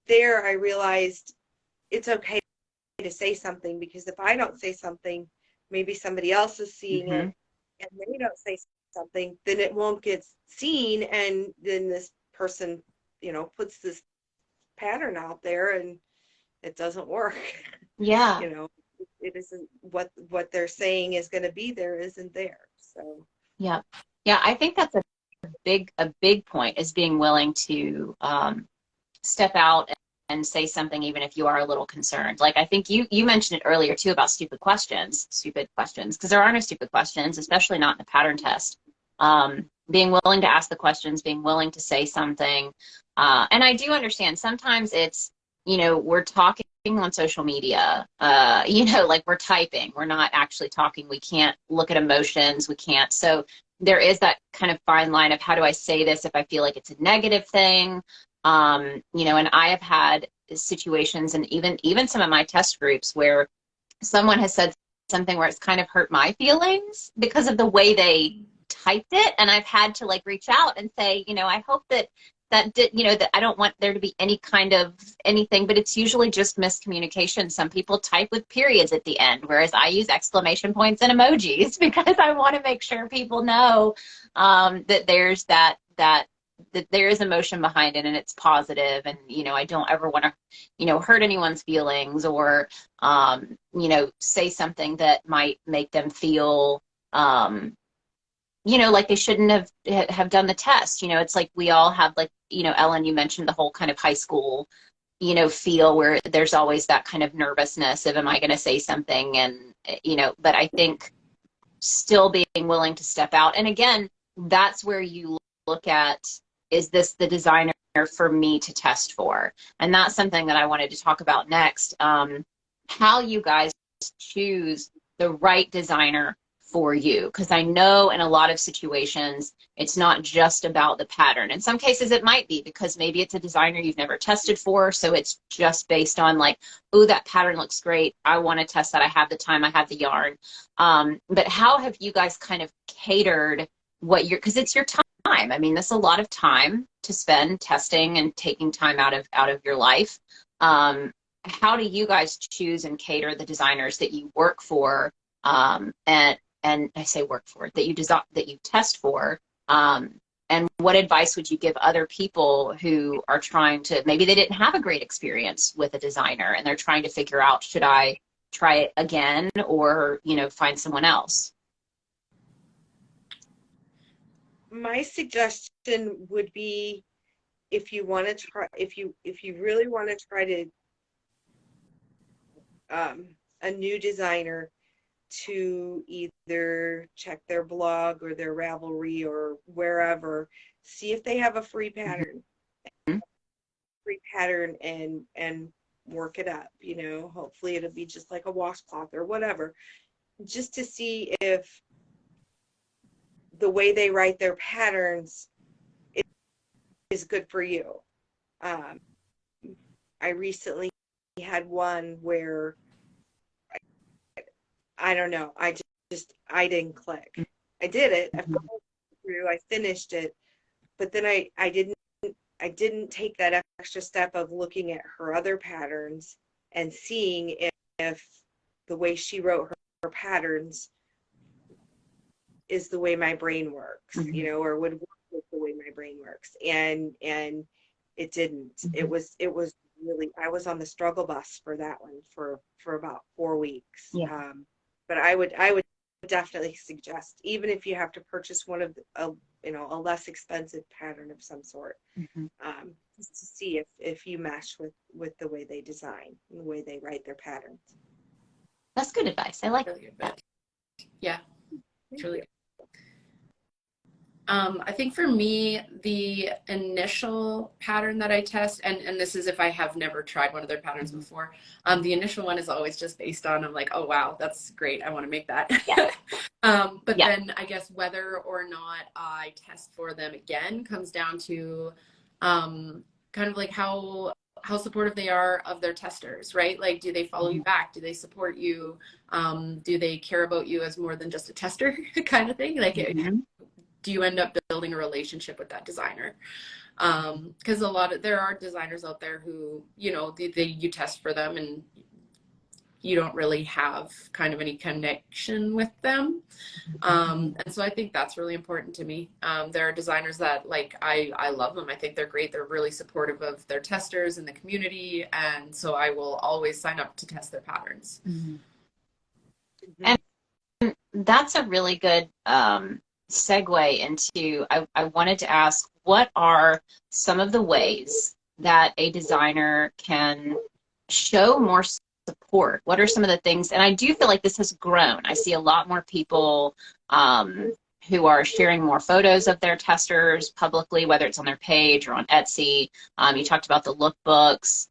there I realized it's okay to say something, because if I don't say something, maybe somebody else is seeing it, and they don't say something, then it won't get seen, and then this person, puts this pattern out there and it doesn't work. Yeah. It isn't what they're saying is going to be there, isn't there. So Yeah. I think that's a big point, is being willing to step out and say something, even if you are a little concerned. Like, I think you mentioned it earlier too about stupid questions, because there are no stupid questions, especially not in a pattern test. Being willing to ask the questions, being willing to say something. And I do understand sometimes it's, we're talking on social media, like we're typing, we're not actually talking. We can't look at emotions. We can't. So there is that kind of fine line of, how do I say this if I feel like it's a negative thing? And I have had situations, and even some of my test groups, where someone has said something where it's kind of hurt my feelings because of the way they typed it. And I've had to like reach out and say, I hope that I don't want there to be any kind of anything, but it's usually just miscommunication. Some people type with periods at the end, whereas I use exclamation points and emojis because I want to make sure people know that there's that there is emotion behind it, and it's positive. And, I don't ever want to, hurt anyone's feelings, or, say something that might make them feel, like they shouldn't have done the test. It's like we all have, like, Ellen, you mentioned the whole kind of high school, feel where there's always that kind of nervousness of, am I going to say something? And, but I think still being willing to step out. And again, that's where you look at, is this the designer for me to test for? And that's something that I wanted to talk about next. How you guys choose the right designer for you. Because I know in a lot of situations, it's not just about the pattern. In some cases, it might be because maybe it's a designer you've never tested for. So it's just based on like, oh, that pattern looks great. I want to test that. I have the time. I have the yarn. But how have you guys kind of catered because it's your time. I mean, that's a lot of time to spend testing and taking time out of your life. How do you guys choose and cater the designers that you work for, and I say work for, that you test for, and what advice would you give other people who are trying to, maybe they didn't have a great experience with a designer and they're trying to figure out, should I try it again or, find someone else? my suggestion would be, if you want to try, if you really want to try to a new designer, to either check their blog or their Ravelry or wherever, see if they have a free pattern, and work it up. Hopefully it'll be just like a washcloth or whatever, just to see if the way they write their patterns is good for you. I recently had one where I don't know, I didn't click. I did it. I followed through. I finished it, but then I didn't take that extra step of looking at her other patterns and seeing if the way she wrote her patterns is the way my brain works, or would work with the way my brain works. And it didn't. It was really, I was on the struggle bus for that one for about 4 weeks. Yeah. But I would definitely suggest, even if you have to purchase one of a less expensive pattern of some sort, just to see if you mesh with the way they design and the way they write their patterns. That's good advice. I like Really good that. advice. Yeah, it's really good. I think for me, the initial pattern that I test, and this is if I have never tried one of their patterns before, the initial one is always just based on, I'm like, oh, wow, that's great. I want to make that. Yeah. But Yeah. then I guess whether or not I test for them again comes down to kind of like how supportive they are of their testers, right? Like, do they follow you back? Do they support you? Do they care about you as more than just a tester kind of thing? Like, do you end up building a relationship with that designer? Because there are designers out there who, you know, you test for them and you don't really have kind of any connection with them. And so I think that's really important to me. There are designers that, like, I love them. I think they're great. They're really supportive of their testers and the community. And so I will always sign up to test their patterns. And that's a really good segue into, I wanted to ask, what are some of the ways that a designer can show more support? What are some of the things? And I do feel like this has grown. I see a lot more people who are sharing more photos of their testers publicly, whether it's on their page or on Etsy. You talked about the lookbooks.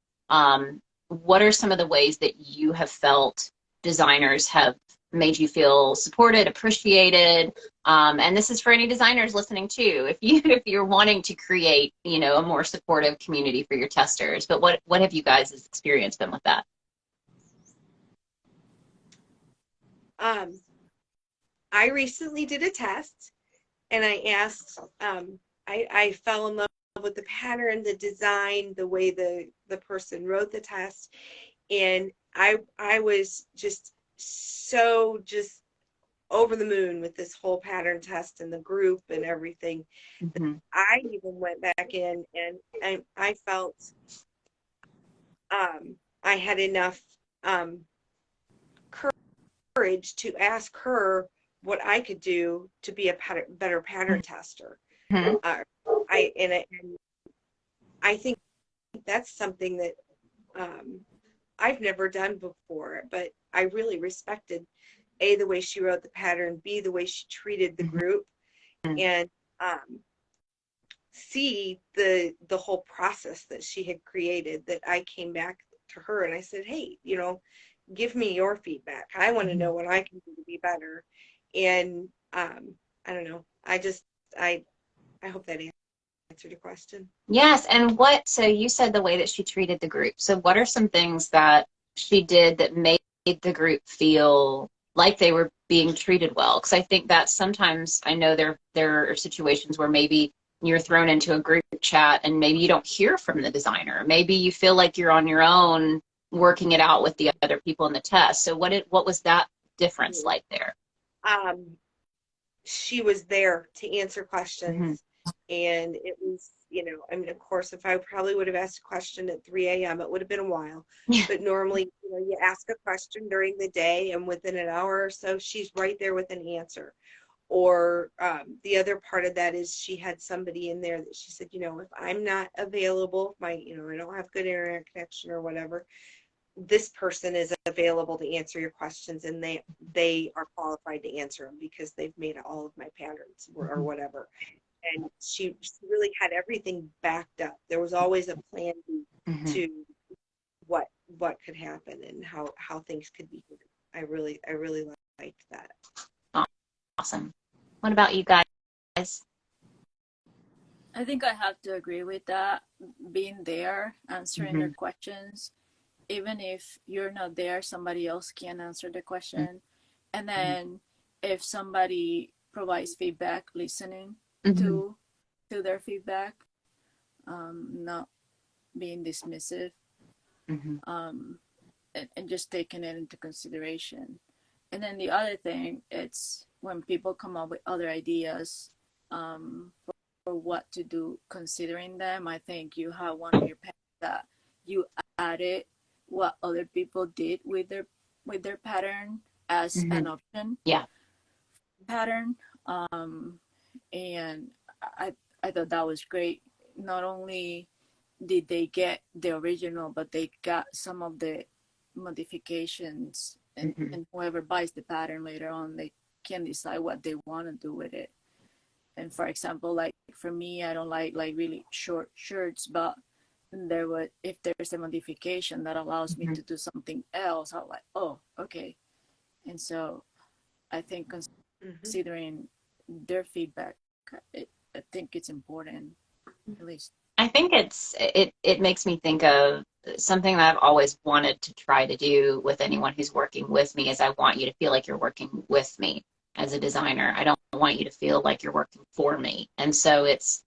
What are some of the ways that you have felt designers have made you feel supported, appreciated? And this is for any designers listening too. If you're wanting to create, you know, a more supportive community for your testers, but what have you guys' experience been with that? I recently did a test, and I asked, I fell in love with the pattern, the design, the way the person wrote the test, and I was just so just over the moon with this whole pattern test and the group and everything. I even went back in and I felt I had enough courage to ask her what I could do to be a better pattern tester. And I think that's something that I've never done before, but I really respected A, the way she wrote the pattern, B, the way she treated the group, and C, the whole process that she had created, that I came back to her and I said, hey, you know, give me your feedback. I want to know what I can do to be better. And I don't know. I hope that answered your question. Yes. And so you said the way that she treated the group. So what are some things that she did that made the group feel like they were being treated well? Because I think that sometimes, I know there are situations where maybe you're thrown into a group chat and maybe you don't hear from the designer. Maybe you feel like you're on your own working it out with the other people in the test. So what was that difference like there? She was there to answer questions, and it was, you know, I mean, of course, if I probably would have asked a question at 3 a.m., it would have been a while. But normally, you know, you ask a question during the day, and within an hour or so, she's right there with an answer. Or the other part of that is she had somebody in there that she said, you know, if I'm not available, you know, I don't have good internet connection or whatever, this person is available to answer your questions, and they are qualified to answer them because they've made all of my patterns or whatever. And she really had everything backed up. There was always a plan B to what could happen and how things could be. I really liked that. Awesome. What about you guys? I think I have to agree with that. Being there, answering their questions, even if you're not there, somebody else can answer the question. And then if somebody provides feedback, listening to their feedback, not being dismissive, and just taking it into consideration. And then the other thing, it's when people come up with other ideas for what to do, considering them. I think you have one of your patterns that you added what other people did with their pattern as an option. Pattern. And I thought that was great. Not only did they get the original, but they got some of the modifications, and whoever buys the pattern later on, they can decide what they want to do with it. And for example, like for me, I don't like really short shirts, but if there's a modification that allows me to do something else, I'm like, oh, okay. And so I think considering their feedback, I think it's important, at least. I think it makes me think of something that I've always wanted to try to do with anyone who's working with me is I want you to feel like you're working with me as a designer. I don't want you to feel like you're working for me. And so it's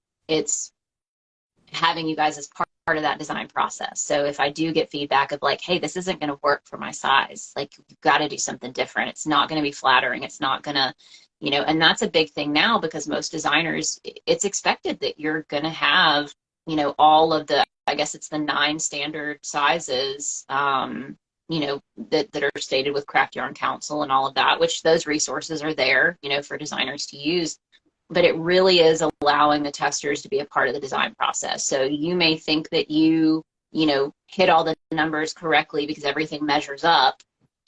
having you guys as part of that design process. So if I do get feedback of like, hey, this isn't going to work for my size, like you've got to do something different. It's not going to be flattering. It's not going to, you know, and that's a big thing now because most designers, it's expected that you're going to have, you know, all of the, I guess it's the 9 standard sizes, you know, that are stated with Craft Yarn Council and all of that, which those resources are there, you know, for designers to use. But it really is allowing the testers to be a part of the design process. So you may think that you know, hit all the numbers correctly because everything measures up,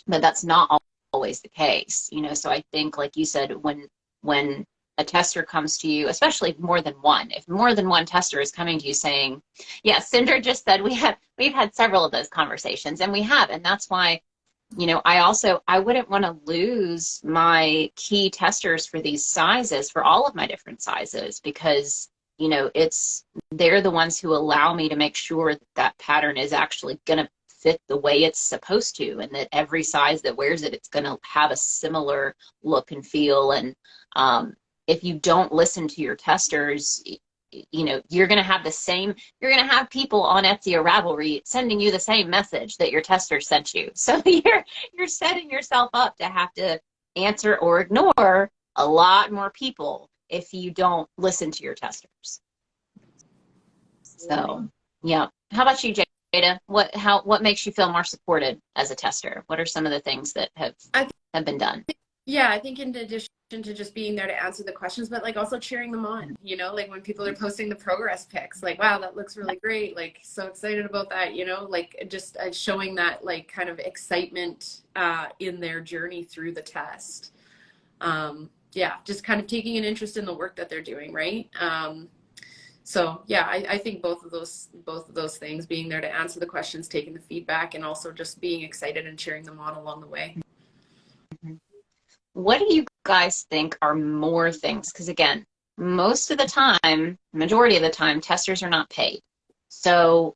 but that's not always the case, you know. So I think, like you said, when a tester comes to you, especially more than one, if more than one tester is coming to you saying, yeah, Cinder just said we've had several of those conversations, and we have, and that's why, you know, I wouldn't want to lose my key testers for these sizes, for all of my different sizes, because, you know, they're the ones who allow me to make sure that pattern is actually going to fit the way it's supposed to, and that every size that wears it, it's going to have a similar look and feel. And if you don't listen to your testers, you know, you're going to have people on Etsy or Ravelry sending you the same message that your tester sent you. So you're setting yourself up to have to answer or ignore a lot more people if you don't listen to your testers. So, yeah. How about you, Jada? What makes you feel more supported as a tester? What are some of the things that have been done? Yeah, I think in addition to just being there to answer the questions, but like also cheering them on, you know, like when people are posting the progress pics, like, wow, that looks really great. Like, so excited about that, you know, like just showing that like kind of excitement in their journey through the test. Yeah, just kind of taking an interest in the work that they're doing, right? So yeah, I think both of those things, being there to answer the questions, taking the feedback, and also just being excited and cheering them on along the way. What do you guys think are more things? Because again, most of the time, majority of the time, testers are not paid. So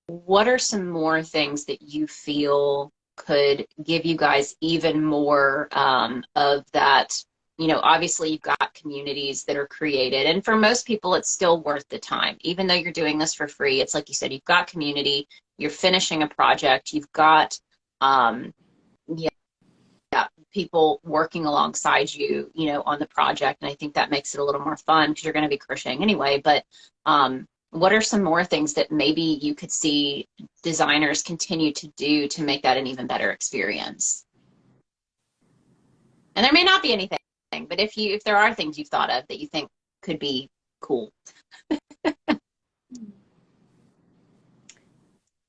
what are some more things that you feel could give you guys even more of that? You know, obviously you've got communities that are created, and for most people it's still worth the time. Even though you're doing this for free, it's like you said, you've got community, you're finishing a project, you've got people working alongside you, you know, on the project. And I think that makes it a little more fun because you're going to be crocheting anyway. But what are some more things that maybe you could see designers continue to do to make that an even better experience? And there may not be anything, but if there are things you've thought of that you think could be cool.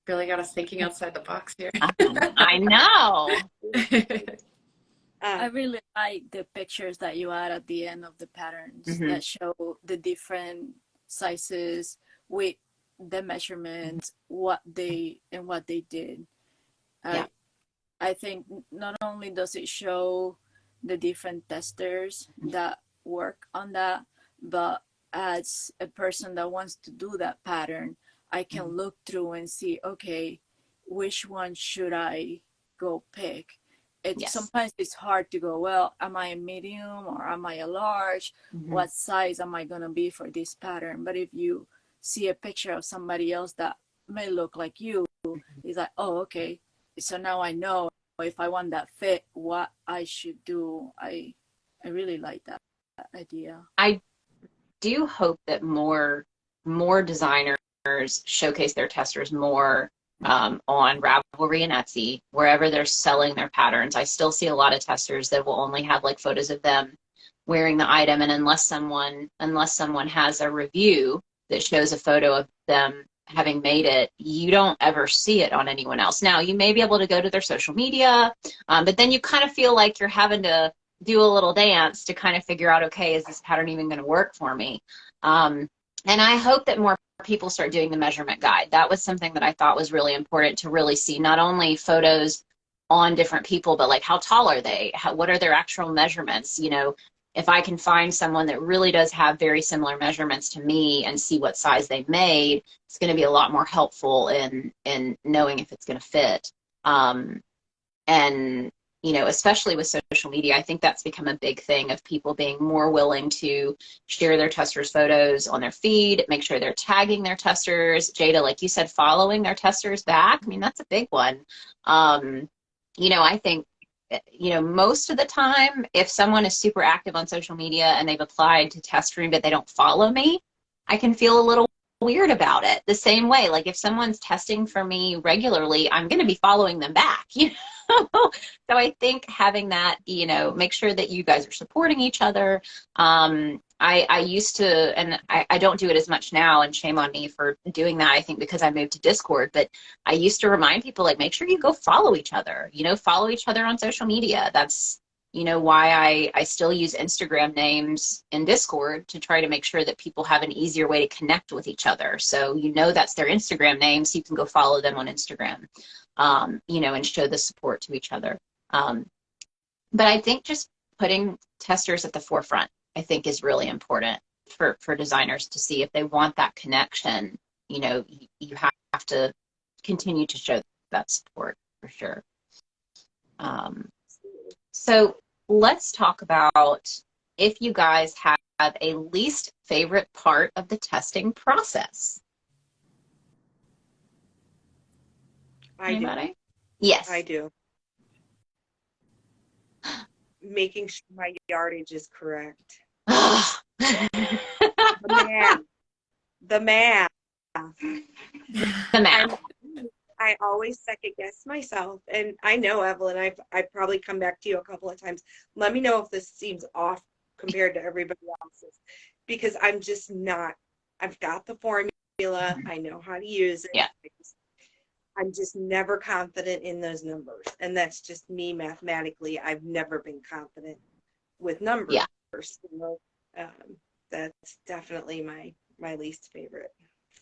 Really got us thinking outside the box here. I know. I really like the pictures that you add at the end of the patterns that show the different sizes with the measurements, what they did. Yeah. I think not only does it show the different testers that work on that, but as a person that wants to do that pattern, I can look through and see, okay, which one should I go pick? Sometimes it's hard to go, well, am I a medium or am I a large? What size am I going to be for this pattern? But if you see a picture of somebody else that may look like you, it's like, oh, okay. So now I know if I want that fit, what I should do. I really like that idea. I do hope that more designers showcase their testers more on Ravelry and Etsy, wherever they're selling their patterns. I still see a lot of testers that will only have like photos of them wearing the item, and unless someone has a review that shows a photo of them having made it, you don't ever see it on anyone else. Now, you may be able to go to their social media, but then you kind of feel like you're having to do a little dance to kind of figure out, okay, is this pattern even going to work for me? And I hope that more people start doing the measurement guide. That was something that I thought was really important to really see, not only photos on different people, but like how tall are they? What are their actual measurements? You know, if I can find someone that really does have very similar measurements to me and see what size they made, it's going to be a lot more helpful in knowing if it's going to fit. And you know, especially with social media, I think that's become a big thing of people being more willing to share their testers' photos on their feed, make sure they're tagging their testers. Jada, like you said, following their testers back. I mean, that's a big one. You know, I think, you know, most of the time, if someone is super active on social media and they've applied to Teststream, but they don't follow me, I can feel a little weird about it. The same way, like if someone's testing for me regularly, I'm going to be following them back, you know? So I think having that, you know, make sure that you guys are supporting each other. I used to, and I don't do it as much now, and shame on me for doing that, I think because I moved to Discord, but I used to remind people, like, make sure you go follow each other, you know, follow each other on social media. That's, you know, why I still use Instagram names in Discord to try to make sure that people have an easier way to connect with each other. So, you know, that's their Instagram name, so you can go follow them on Instagram, you know, and show the support to each other. But I think just putting testers at the forefront, I think, is really important for designers to see if they want that connection. You know, you have to continue to show that support for sure. So let's talk about if you guys have a least favorite part of the testing process. Anybody? Yes. I do. Making sure my yardage is correct. The math. The math. I always second guess myself, and I know, Evelyn, I've probably come back to you a couple of times. Let me know if this seems off compared to everybody else's, because I'm just not. I've got the formula. I know how to use it. Yeah. I'm just never confident in those numbers, and that's just me mathematically. I've never been confident with numbers. Yeah. So, that's definitely my least favorite.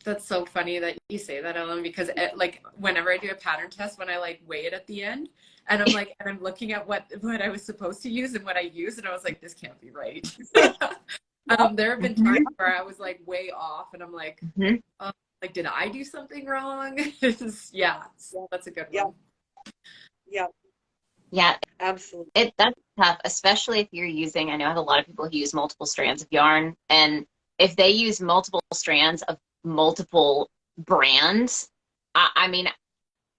That's so funny that you say that, Ellen, because like whenever I do a pattern test, when I like weigh it at the end, and I'm like, and I'm looking at what I was supposed to use and what I used, and I was like, this can't be right. There have been times where I was like way off, and I'm like, like, did I do something wrong? Yeah, so that's a good one. Yeah, absolutely. That's tough, especially if you're using, I know I have a lot of people who use multiple strands of yarn, and if they use multiple strands of multiple brands, I mean,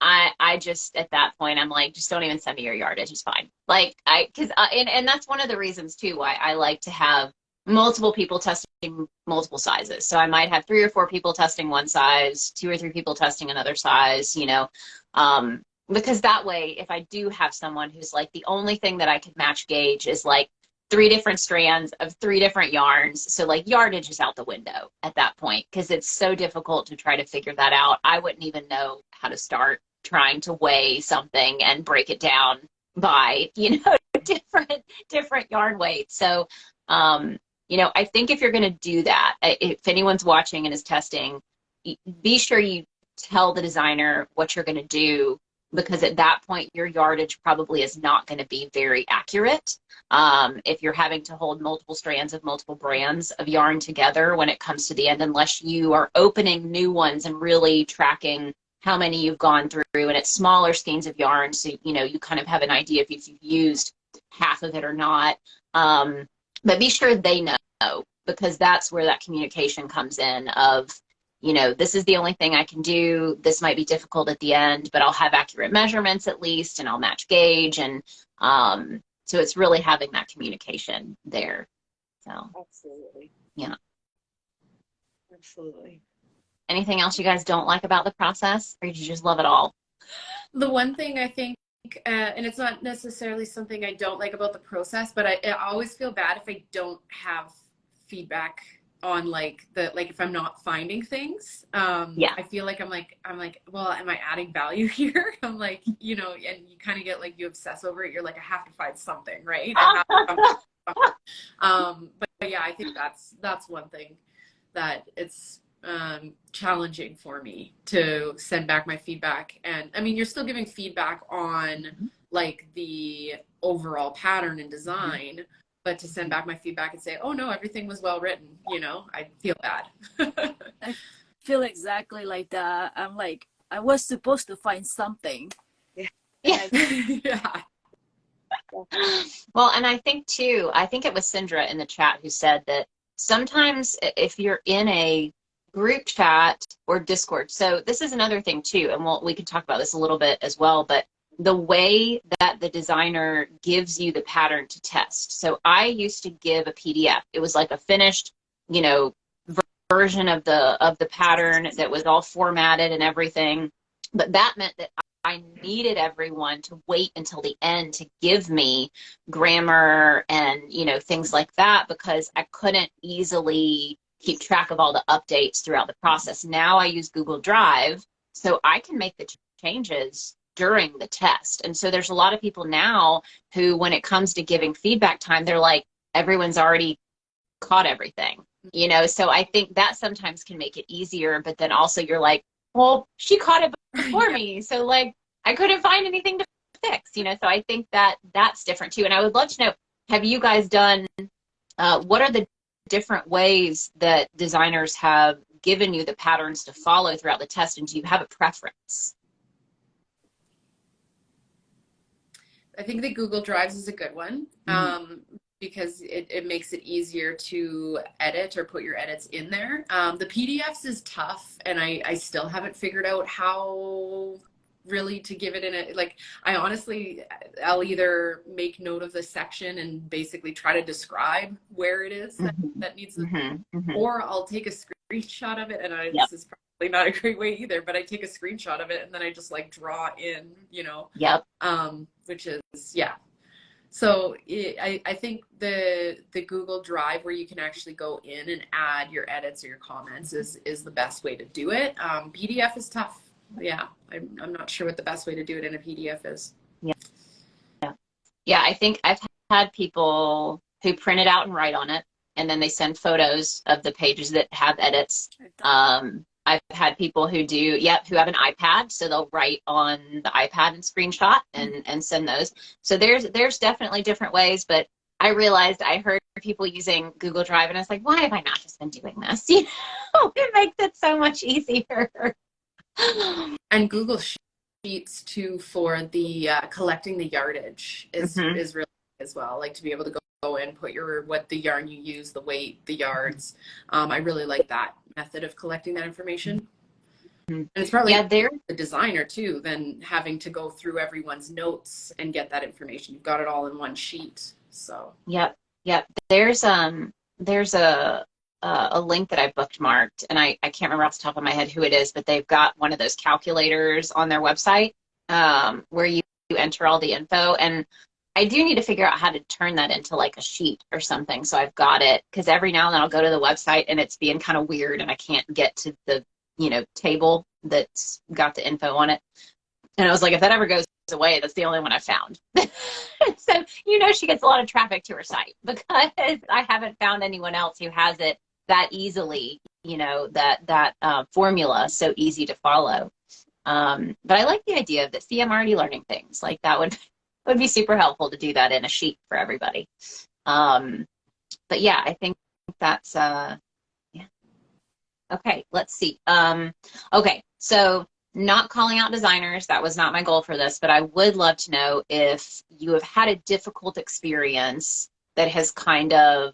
I just, at that point, I'm like, just don't even send me your yardage, it's fine. Like, and that's one of the reasons too why I like to have multiple people testing multiple sizes. So I might have 3 or 4 people testing one size, 2 or 3 people testing another size, you know, because that way, if I do have someone who's like, the only thing that I could match gauge is like 3 different strands of 3 different yarns. So like yardage is out the window at that point, because it's so difficult to try to figure that out. I wouldn't even know how to start trying to weigh something and break it down by, you know, different yarn weights. So, you know, I think if you're going to do that, if anyone's watching and is testing, be sure you tell the designer what you're going to do, because at that point, your yardage probably is not going to be very accurate. If you're having to hold multiple strands of multiple brands of yarn together when it comes to the end, unless you are opening new ones and really tracking how many you've gone through, and it's smaller skeins of yarn, so, you know, you kind of have an idea if you've used half of it or not. But be sure they know, because that's where that communication comes in of, you know, this is the only thing I can do. This might be difficult at the end, but I'll have accurate measurements at least, and I'll match gauge. And so it's really having that communication there. So, Absolutely. Yeah. Absolutely. Anything else you guys don't like about the process, or did you just love it all? The one thing I think, and it's not necessarily something I don't like about the process, but I always feel bad if I don't have feedback like if I'm not finding things, Yeah. I feel like I'm like, well, am I adding value here? I'm like, you know, and you kind of get like, you obsess over it. You're like, I have to find something, right? I have to find something. But yeah, I think that's one thing that it's challenging for me to send back my feedback. And I mean, you're still giving feedback on like the overall pattern and design, but to send back my feedback and say, oh no, everything was well written, you know, I feel bad. I feel exactly like that. I'm like, I was supposed to find something. Yeah. Yeah. Yeah. Well, and I think too, I think it was Sindra in the chat who said that sometimes if you're in a group chat or Discord, so this is another thing too, and we can talk about this a little bit as well, but the way that the designer gives you the pattern to test. So I used to give a PDF. It was like a finished, you know, version of the pattern that was all formatted and everything. But that meant that I needed everyone to wait until the end to give me grammar and, you know, things like that, because I couldn't easily keep track of all the updates throughout the process. Now I use Google Drive, so I can make the changes during the test. And so there's a lot of people now who, when it comes to giving feedback time, they're like, everyone's already caught everything, you know? So I think that sometimes can make it easier, but then also you're like, well, she caught it before me, so like I couldn't find anything to fix, you know? So I think that that's different too. And I would love to know, have you guys done, what are the different ways that designers have given you the patterns to follow throughout the test, and do you have a preference? I think the Google Drives is a good one, because it makes it easier to edit or put your edits in there. The PDFs is tough, and I still haven't figured out how really to give it in a, like, I honestly, I'll either make note of the section and basically try to describe where it is that needs the, or I'll take a screenshot of it, and this is probably not a great way either, but I take a screenshot of it and then I just like draw in, you know, which is, yeah. So I think the Google Drive, where you can actually go in and add your edits or your comments, is the best way to do it. PDF is tough. Yeah, I'm not sure what the best way to do it in a PDF is. Yeah, I think I've had people who print it out and write on it, and then they send photos of the pages that have edits. I've had people who do, who have an iPad, so they'll write on the iPad and screenshot and send those. So there's definitely different ways, but I realized I heard people using Google Drive, and I was like, why have I not just been doing this? You know, it makes it so much easier. And Google Sheets too, for the collecting the yardage is really as well. Like, to be able to go in, put what the yarn you use, the weight, the yards. I really like that method of collecting that information. And it's probably the designer too, than having to go through everyone's notes and get that information. You've got it all in one sheet. So Yep. There's a link that I bookmarked, and I can't remember off the top of my head who it is, but they've got one of those calculators on their website where you enter all the info. And I do need to figure out how to turn that into like a sheet or something. So I've got it, because every now and then I'll go to the website and it's being kind of weird and I can't get to the, you know, table that's got the info on it. And I was like, if that ever goes away, that's the only one I found. So, you know, she gets a lot of traffic to her site, because I haven't found anyone else who has it that easily, you know, that formula so easy to follow. But I like the idea of that. See, I'm already learning things. Like, that would be super helpful to do that in a sheet for everybody. But yeah, I think that's okay, let's see. Okay, so not calling out designers, that was not my goal for this, but I would love to know if you have had a difficult experience that has kind of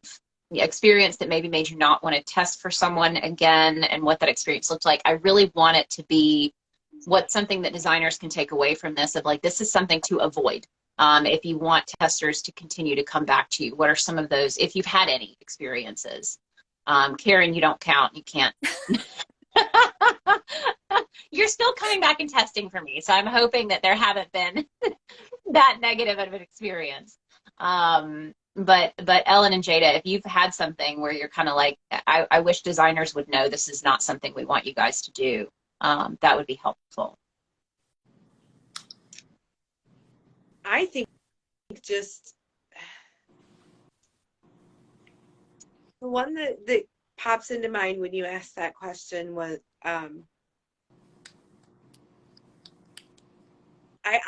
experience that maybe made you not want to test for someone again, and what that experience looked like. I really want it to be what's something that designers can take away from this, of like, this is something to avoid. If you want testers to continue to come back to you, what are some of those, if you've had any experiences? Karen, you don't count. You can't. You're still coming back and testing for me, so I'm hoping that there haven't been that negative of an experience. but Ellen and Jada, if you've had something where you're kind of like, I wish designers would know this is not something we want you guys to do, that would be helpful. I think just the one that pops into mind when you ask that question was, I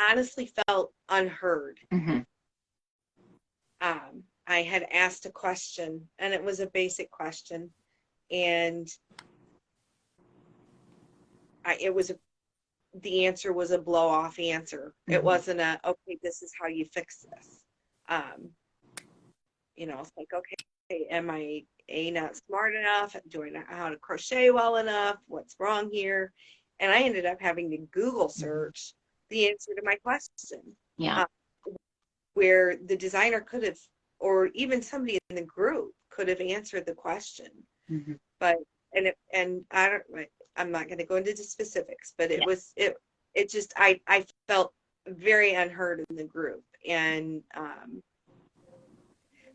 honestly felt unheard. Mm-hmm. I had asked a question, and it was a basic question, and the answer was a blow-off answer. Mm-hmm. It wasn't a, okay, this is how you fix this. It's like, okay, am I not smart enough? Do I not know how to crochet well enough? What's wrong here? And I ended up having to Google search the answer to my question. Yeah. Where the designer could have, or even somebody in the group could have answered the question. Mm-hmm. But, I'm not going to go into the specifics, but I felt very unheard in the group. And,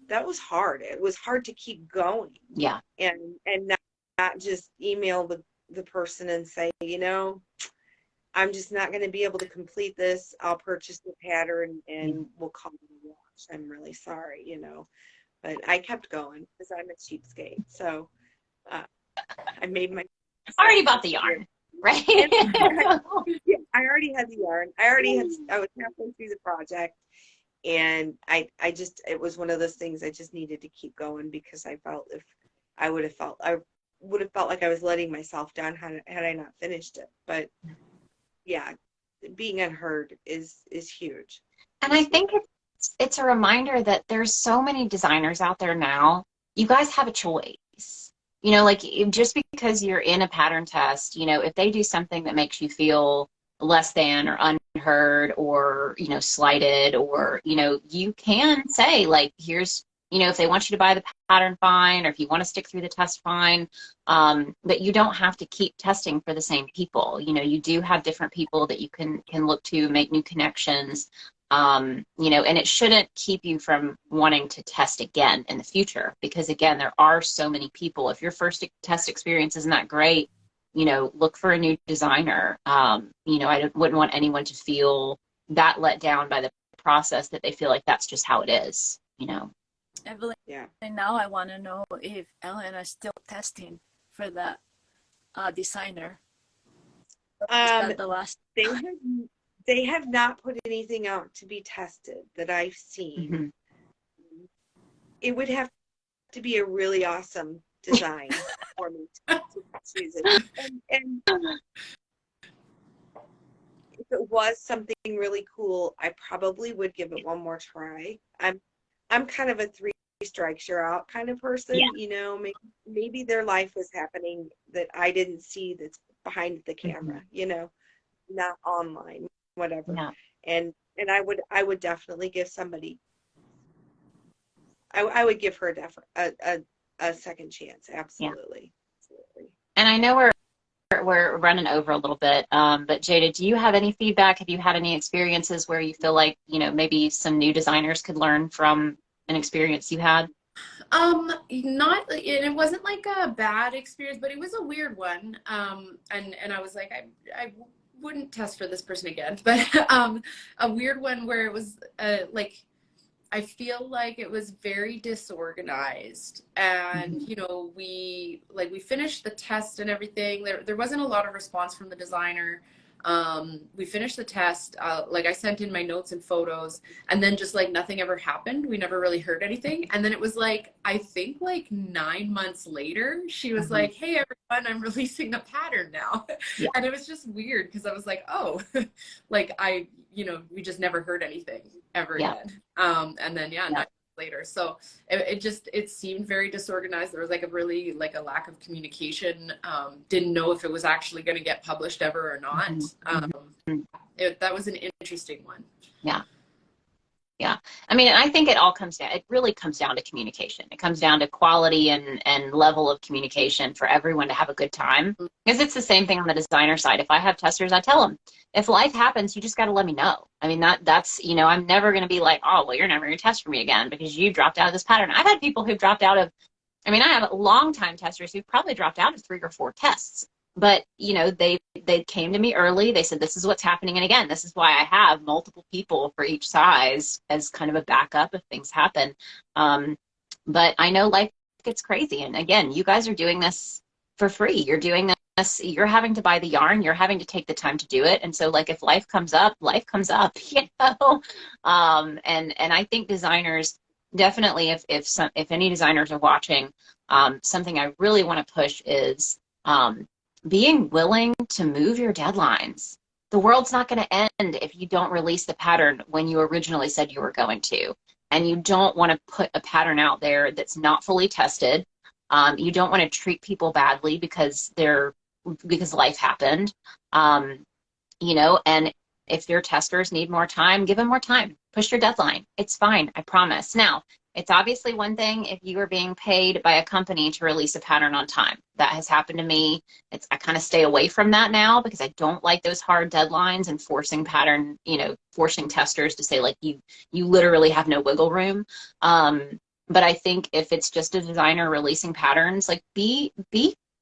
that was hard. It was hard to keep going. Yeah. And not just email the person and say, I'm just not going to be able to complete this. I'll purchase the pattern and we'll call it a wash. I'm really sorry, But I kept going because I'm a cheapskate. So I made my... I already bought the yarn, right? Yeah, I already had the yarn. I was halfway through the project. And it was one of those things I just needed to keep going because I felt I would have felt like I was letting myself down had I not finished it. But yeah, being unheard is huge. And I think it's a reminder that there's so many designers out there now. You guys have a choice. Like just because you're in a pattern test, if they do something that makes you feel less than or unheard or, slighted, or, you can say, like, here's, if they want you to buy the pattern, fine, or if you want to stick through the test, fine. But you don't have to keep testing for the same people. You do have different people that you can look to, make new connections. And it shouldn't keep you from wanting to test again in the future, because again, there are so many people. If your first test experience isn't that great, look for a new designer. I wouldn't want anyone to feel that let down by the process, that they feel like that's just how it is, Evelyn, yeah. And now I want to know if Ellen is still testing for the designer. Is that the last? They have not put anything out to be tested that I've seen. Mm-hmm. It would have to be a really awesome design for me to choose it. And if it was something really cool, I probably would give it one more try. I'm kind of a 3 strikes you're out kind of person. Yeah. Maybe their life was happening that I didn't see, that's behind the camera, not online, whatever. Yeah. And I would definitely give somebody, I would give her a second chance. Absolutely. Yeah. Absolutely. And I know we're running over a little bit, but Jada, do you have any feedback? Have you had any experiences where you feel like, maybe some new designers could learn from an experience you had? Not, and it wasn't like a bad experience, but it was a weird one. And I was like, I wouldn't test for this person again, but a weird one where it was like, I feel like it was very disorganized, and we finished the test and everything. There wasn't a lot of response from the designer. We finished the test, I sent in my notes and photos, and then just nothing ever happened. We never really heard anything. And then it was I think 9 months later, she was like, hey everyone, I'm releasing the pattern now. Yeah. And it was just weird because I was like, oh, we just never heard anything ever again. And then 9 months later. So it seemed very disorganized. There was a lack of communication. Didn't know if it was actually going to get published ever or not. That was an interesting one. Yeah. Yeah. I mean, I think it really comes down to communication. It comes down to quality and level of communication for everyone to have a good time. Because it's the same thing on the designer side. If I have testers, I tell them, if life happens, you just got to let me know. I mean, that's, you know, I'm never going to be like, oh, well, you're never going to test for me again because you dropped out of this pattern. I've had people who've dropped out of, I mean, I have longtime testers who've probably dropped out of 3 or 4 tests. But, you know, they came to me early. They said, this is what's happening. And again, this is why I have multiple people for each size as kind of a backup if things happen. But I know life gets crazy. And again, you guys are doing this for free. You're doing this. You're having to buy the yarn. You're having to take the time to do it. And so, like, if life comes up, you know. And I think designers definitely, if any designers are watching, something I really want to push is being willing to move your deadlines. The world's not going to end if you don't release the pattern when you originally said you were going to. And you don't want to put a pattern out there that's not fully tested. You don't want to treat people badly because life happened. You know, and if your testers need more time, give them more time. Push your deadline. It's fine, I promise. Now, it's obviously one thing if you are being paid by a company to release a pattern on time. That has happened to me. I kind of stay away from that now because I don't like those hard deadlines and forcing testers to say, like, you literally have no wiggle room. But I think if it's just a designer releasing patterns, like, be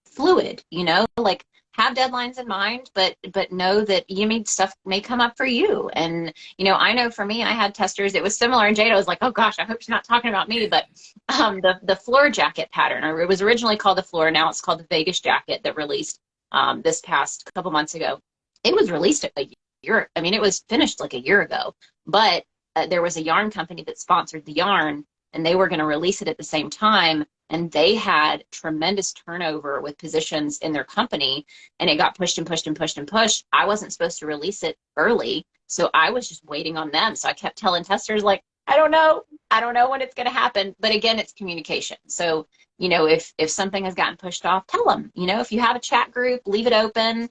fluid, you know, like, have deadlines in mind, but know that stuff may come up for you. And, you know, I know for me, I had testers, it was similar, and Jada was like, oh gosh, I hope she's not talking about me, but the floor jacket pattern, or it was originally called the floor, now it's called the Vegas jacket, that released this past couple months ago. It was released a year, I mean, it was finished like a year ago, but there was a yarn company that sponsored the yarn, and they were going to release it at the same time. And they had tremendous turnover with positions in their company, and it got pushed and pushed and pushed and pushed. I wasn't supposed to release it early, so I was just waiting on them. So I kept telling testers, like, I don't know when it's going to happen. But again, it's communication. So, you know, if something has gotten pushed off, tell them. You know, if you have a chat group, leave it open.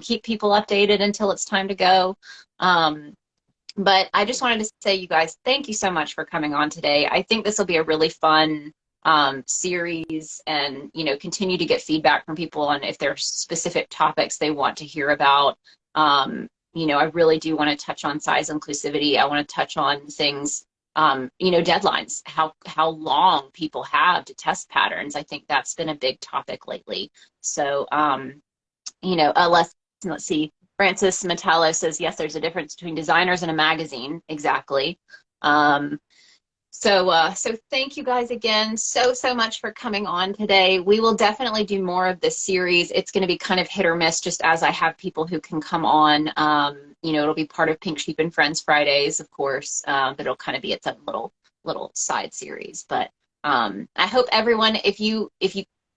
Keep people updated until it's time to go. But I just wanted to say, you guys, thank you so much for coming on today. I think this will be a really fun series, and, you know, continue to get feedback from people on if there are specific topics they want to hear about. You know, I really do want to touch on size inclusivity. I want to touch on things, you know, deadlines, how long people have to test patterns. I think that's been a big topic lately. So, you know, let's see. Francis Metallo says, yes, there's a difference between designers and a magazine. Exactly. So thank you guys again so much for coming on today. We will definitely do more of this series. It's going to be kind of hit or miss, just as I have people who can come on. You know, it'll be part of Pink Sheep and Friends Fridays, of course, but it'll kind of be its own little side series. But I hope everyone, if you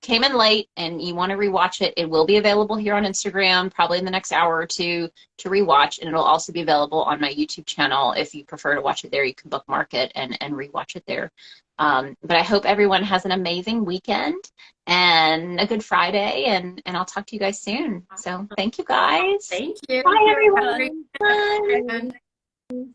came in late and you want to rewatch it, it will be available here on Instagram probably in the next hour or two to rewatch, and it'll also be available on my YouTube channel. If you prefer to watch it there, you can bookmark it and rewatch it there. But I hope everyone has an amazing weekend and a good Friday, and I'll talk to you guys soon. So thank you guys. Thank you. Bye, everyone. Bye.